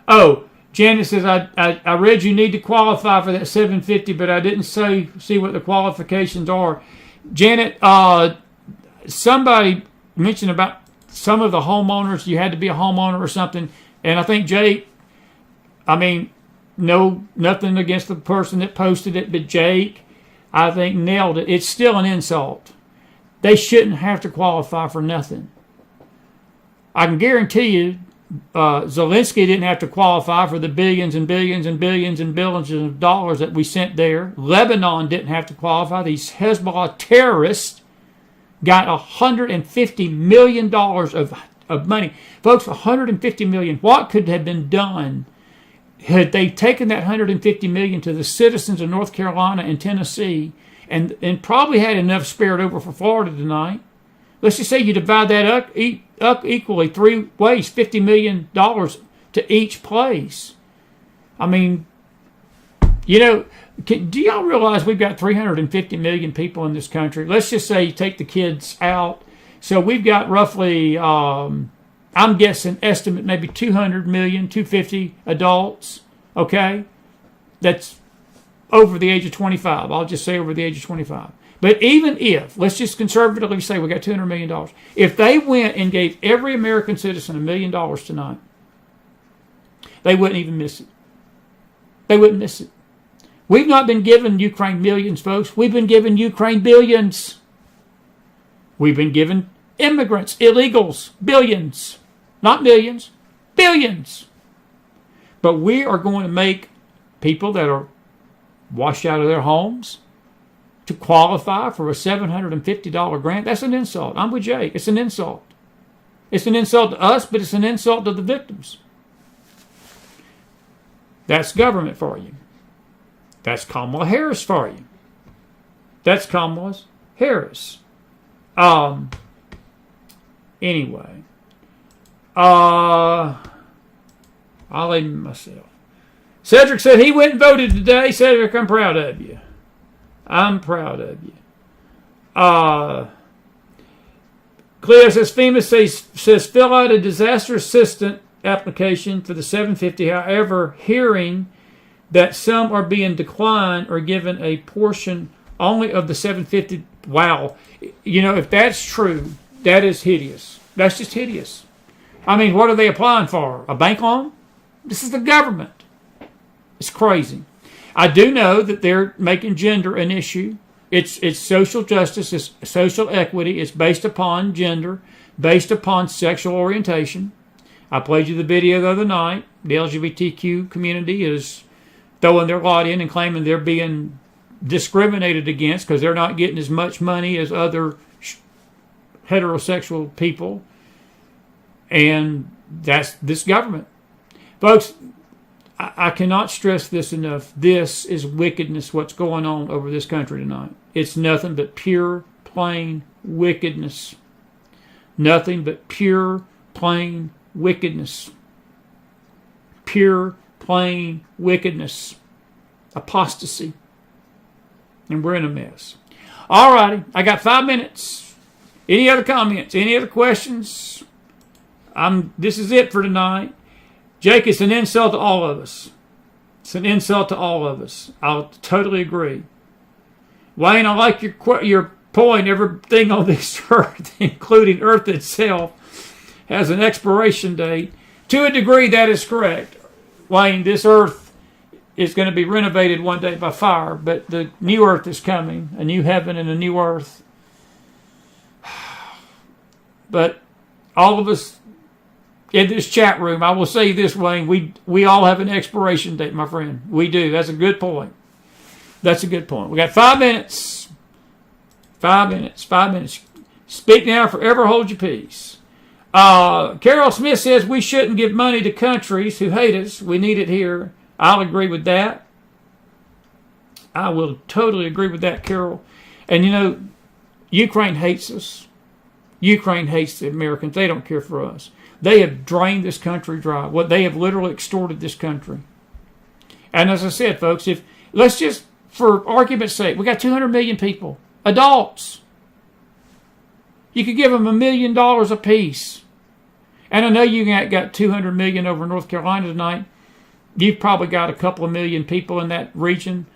Oh, Janet says I read you need to qualify for that $750, but I didn't see what the qualifications are. Janet, somebody mentioned about some of the homeowners. You had to be a homeowner or something, and I think Jake. I mean, no, nothing against the person that posted it, but Jake, I think, nailed it. It's still an insult. They shouldn't have to qualify for nothing. I can guarantee you, Zelensky didn't have to qualify for the billions and billions and billions and billions of dollars that we sent there. Lebanon didn't have to qualify. These Hezbollah terrorists got $150 million of money. Folks, $150 million. What could have been done had they taken that $150 million to the citizens of North Carolina and Tennessee and probably had enough spared over for Florida tonight? Let's just say you divide that up equally 3 ways, $50 million to each place. I mean, you know, do y'all realize we've got 350 million people in this country? Let's just say you take the kids out. So we've got roughly, I'm guessing, estimate maybe 200 million, 250 adults, okay? That's over the age of 25. I'll just say over the age of 25. But even if, let's just conservatively say we got $200 million. If they went and gave every American citizen $1 million tonight, they wouldn't even miss it. They wouldn't miss it. We've not been giving Ukraine millions, folks. We've been giving Ukraine billions. We've been giving immigrants, illegals, billions. Not millions, billions. But we are going to make people that are washed out of their homes to qualify for a $750 grant. That's an insult. I'm with Jay. It's an insult. It's an insult to us, but it's an insult to the victims. That's government for you. That's Kamala Harris for you. That's Kamala Harris. Anyway. I'll leave myself. Cedric said he went and voted today. Cedric, I'm proud of you. I'm proud of you. Cleo says FEMA says fill out a disaster assistant application for the 750. However, hearing that some are being declined or given a portion only of the 750. Wow. You know, if that's true, that is hideous. That's just hideous. I mean, what are they applying for? A bank loan? This is the government. It's crazy. I do know that they're making gender an issue. It's social justice. It's social equity. It's based upon gender, based upon sexual orientation. I played you the video the other night. The LGBTQ community is throwing their lot in and claiming they're being discriminated against because they're not getting as much money as other heterosexual people. And that's this government. Folks, I cannot stress this enough. This is wickedness, what's going on over this country tonight. It's nothing but pure, plain wickedness. Nothing but pure, plain wickedness. Pure, plain wickedness. Apostasy. And we're in a mess. All righty. I got 5 minutes. Any other comments? Any other questions? This is it for tonight. Jake, it's an insult to all of us. It's an insult to all of us. I'll totally agree. Wayne, I like your point. Everything on this earth, including Earth itself, has an expiration date. To a degree, that is correct. Wayne, this earth is going to be renovated one day by fire, but the new earth is coming, a new heaven and a new earth. But all of us in this chat room, I will say this, Wayne, we all have an expiration date, my friend. We do. That's a good point. That's a good point. We got 5 minutes. 5 minutes. 5 minutes. Speak now, forever hold your peace. Carol Smith says we shouldn't give money to countries who hate us. We need it here. I'll agree with that. I will totally agree with that, Carol. And you know, Ukraine hates us. Ukraine hates the Americans. They don't care for us. They have drained this country dry. They have literally extorted this country. And as I said, folks, let's just, for argument's sake, we got 200 million people, adults. You could give them $1 million apiece. And I know you got 200 million over North Carolina tonight. You've probably got a couple of million people in that region,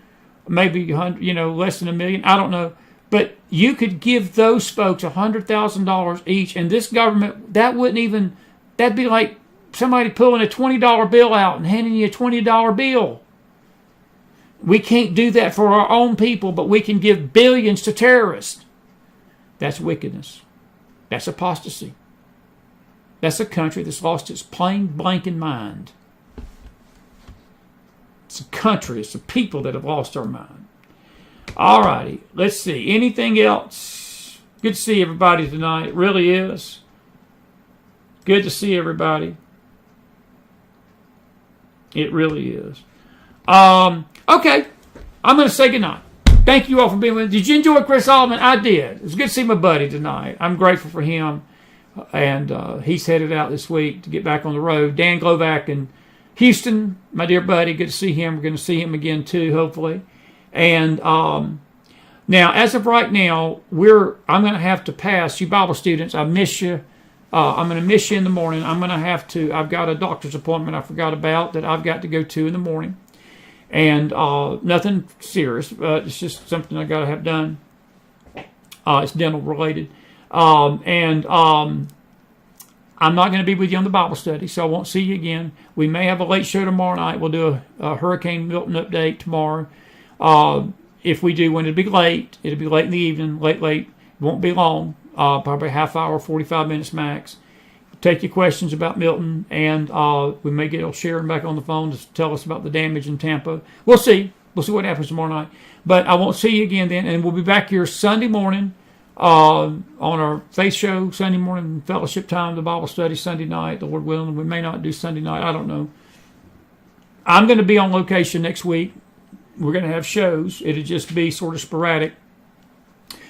maybe 100, less than a million. I don't know. But you could give those folks $100,000 each, and this government, that'd be like somebody pulling a $20 bill out and handing you a $20 bill. We can't do that for our own people, but we can give billions to terrorists. That's wickedness. That's apostasy. That's a country that's lost its plain blanking mind. It's a country, it's the people that have lost our mind. All righty, let's see. Anything else? Good to see everybody tonight. It really is. Good to see everybody. It really is. Okay, I'm going to say goodnight. Thank you all for being with me. Did you enjoy Chris Allman? I did. It was good to see my buddy tonight. I'm grateful for him. And he's headed out this week to get back on the road. Dan Golvach in Houston, my dear buddy. Good to see him. We're going to see him again too, hopefully. And now, as of right now, I'm going to have to pass. You Bible students, I miss you. I'm going to miss you in the morning. I've got a doctor's appointment I forgot about that I've got to go to in the morning. And nothing serious, but it's just something I got to have done. It's dental related. I'm not going to be with you on the Bible study, so I won't see you again. We may have a late show tomorrow night. We'll do a Hurricane Milton update tomorrow. If we do, when it'll be late in the evening, late. It won't be long, probably a half hour, 45 minutes max. Take your questions about Milton, and we may get Sharon back on the phone to tell us about the damage in Tampa. We'll see. We'll see what happens tomorrow night. But I won't see you again then, and we'll be back here Sunday morning on our faith show, Sunday morning fellowship time, the Bible study Sunday night, the Lord willing. We may not do Sunday night. I don't know. I'm going to be on location next week. We're going to have shows. It'll just be sort of sporadic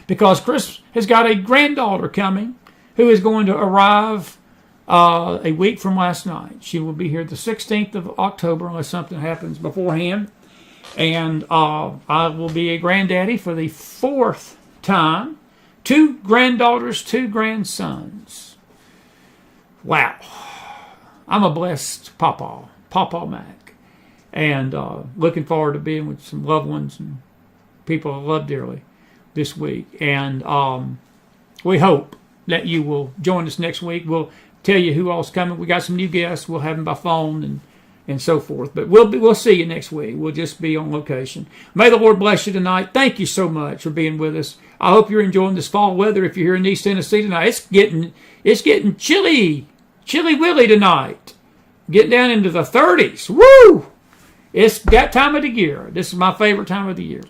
because Chris has got a granddaughter coming who is going to arrive a week from last night. She will be here the 16th of October unless something happens beforehand. And I will be a granddaddy for the 4th time. 2 granddaughters, 2 grandsons. Wow. I'm a blessed Papa Mac. And looking forward to being with some loved ones and people I love dearly this week. And we hope that you will join us next week. We'll tell you who all's coming. We got some new guests. We'll have them by phone and so forth. But we'll see you next week. We'll just be on location. May the Lord bless you tonight. Thank you so much for being with us. I hope you're enjoying this fall weather. If you're here in East Tennessee tonight, it's getting chilly willy tonight. Getting down into the 30s. Woo! It's that time of the year. This is my favorite time of the year.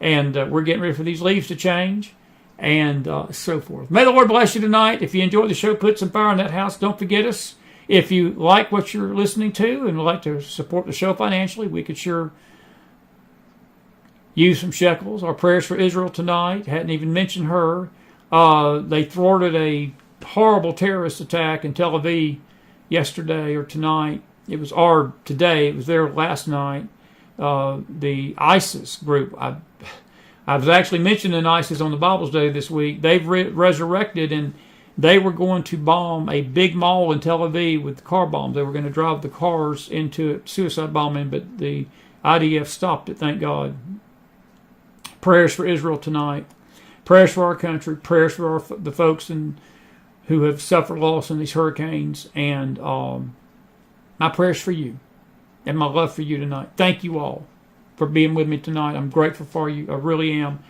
And we're getting ready for these leaves to change and so forth. May the Lord bless you tonight. If you enjoy the show, put some fire in that house. Don't forget us. If you like what you're listening to and would like to support the show financially, we could sure use some shekels. Our prayers for Israel tonight. Hadn't even mentioned her. They thwarted a horrible terrorist attack in Tel Aviv yesterday or tonight. It was today. It was there last night. The ISIS group. I was actually mentioning ISIS on the Bible study this week. They've resurrected, and they were going to bomb a big mall in Tel Aviv with car bombs. They were going to drive the cars into it, suicide bombing, but the IDF stopped it, thank God. Prayers for Israel tonight. Prayers for our country. Prayers for the folks who have suffered loss in these hurricanes. And my prayers for you and my love for you tonight. Thank you all for being with me tonight. I'm grateful for you. I really am.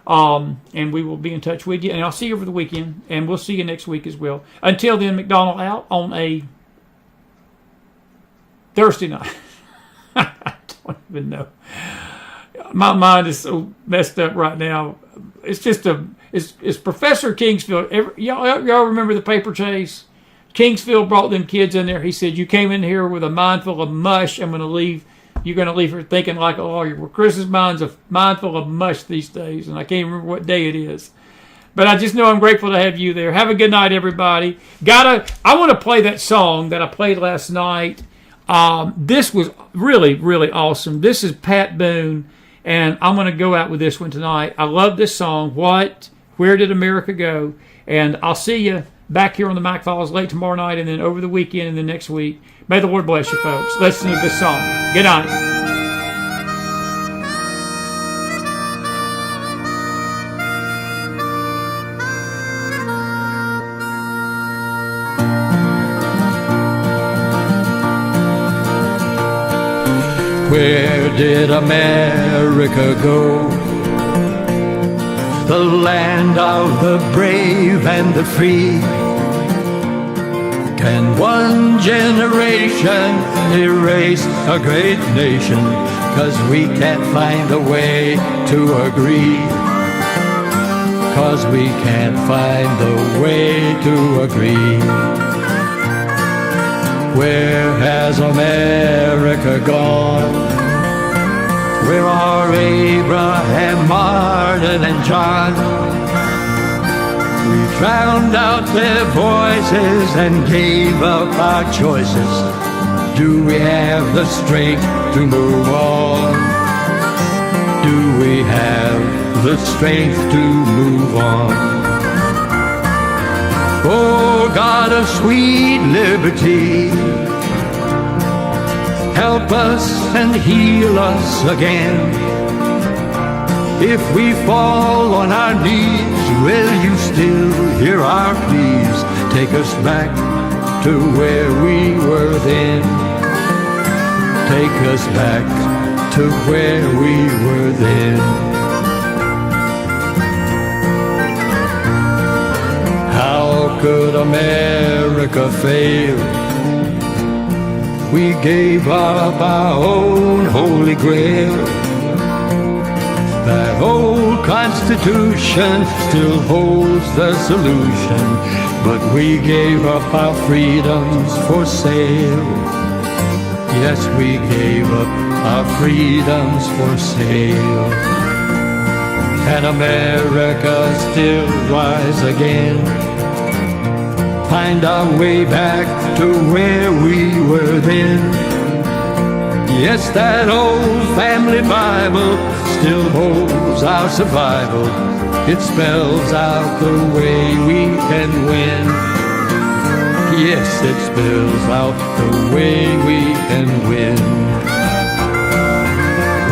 And we will be in touch with you. And I'll see you over the weekend. And we'll see you next week as well. Until then, McDonald out on a Thursday night. I don't even know. My mind is so messed up right now. It's just it's Professor Kingsfield. Y'all remember the paper chase? Kingsfield brought them kids in there. He said, "You came in here with a mind full of mush. You're going to leave here thinking like a lawyer." Well, Chris's mind's a mind full of mush these days, and I can't remember what day it is. But I just know I'm grateful to have you there. Have a good night, everybody. I want to play that song that I played last night. This was really, really awesome. This is Pat Boone, and I'm going to go out with this one tonight. I love this song, Where Did America Go? And I'll see you back here on the McFiles late tomorrow night and then over the weekend and then next week. May the Lord bless you, folks. Listen to this song. Good night. Where did America go? The land of the brave and the free. Can one generation erase a great nation? 'Cause we can't find a way to agree. 'Cause we can't find a way to agree. Where has America gone? Where are Abraham, Martin, and John? We drowned out their voices and gave up our choices. Do we have the strength to move on? Do we have the strength to move on? Oh, God of sweet liberty, help us and heal us again. If we fall on our knees, will you still hear our pleas? Take us back to where we were then. Take us back to where we were then. How could America fail? We gave up our own holy grail. That old Constitution still holds the solution, but we gave up our freedoms for sale. Yes, we gave up our freedoms for sale. Can America still rise again? find our way back to where we were then. Yes, that old family Bible still holds our survival. It spells out the way we can win. Yes, it spells out the way we can win.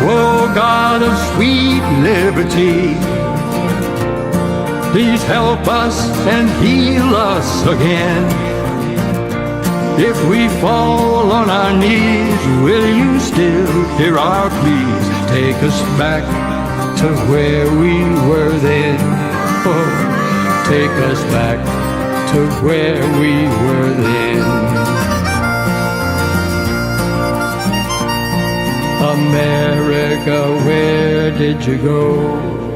Oh, God of sweet liberty, please help us and heal us again. If we fall on our knees, will you still hear our pleas? Take us back to where we were then. Oh, take us back to where we were then. America, where did you go?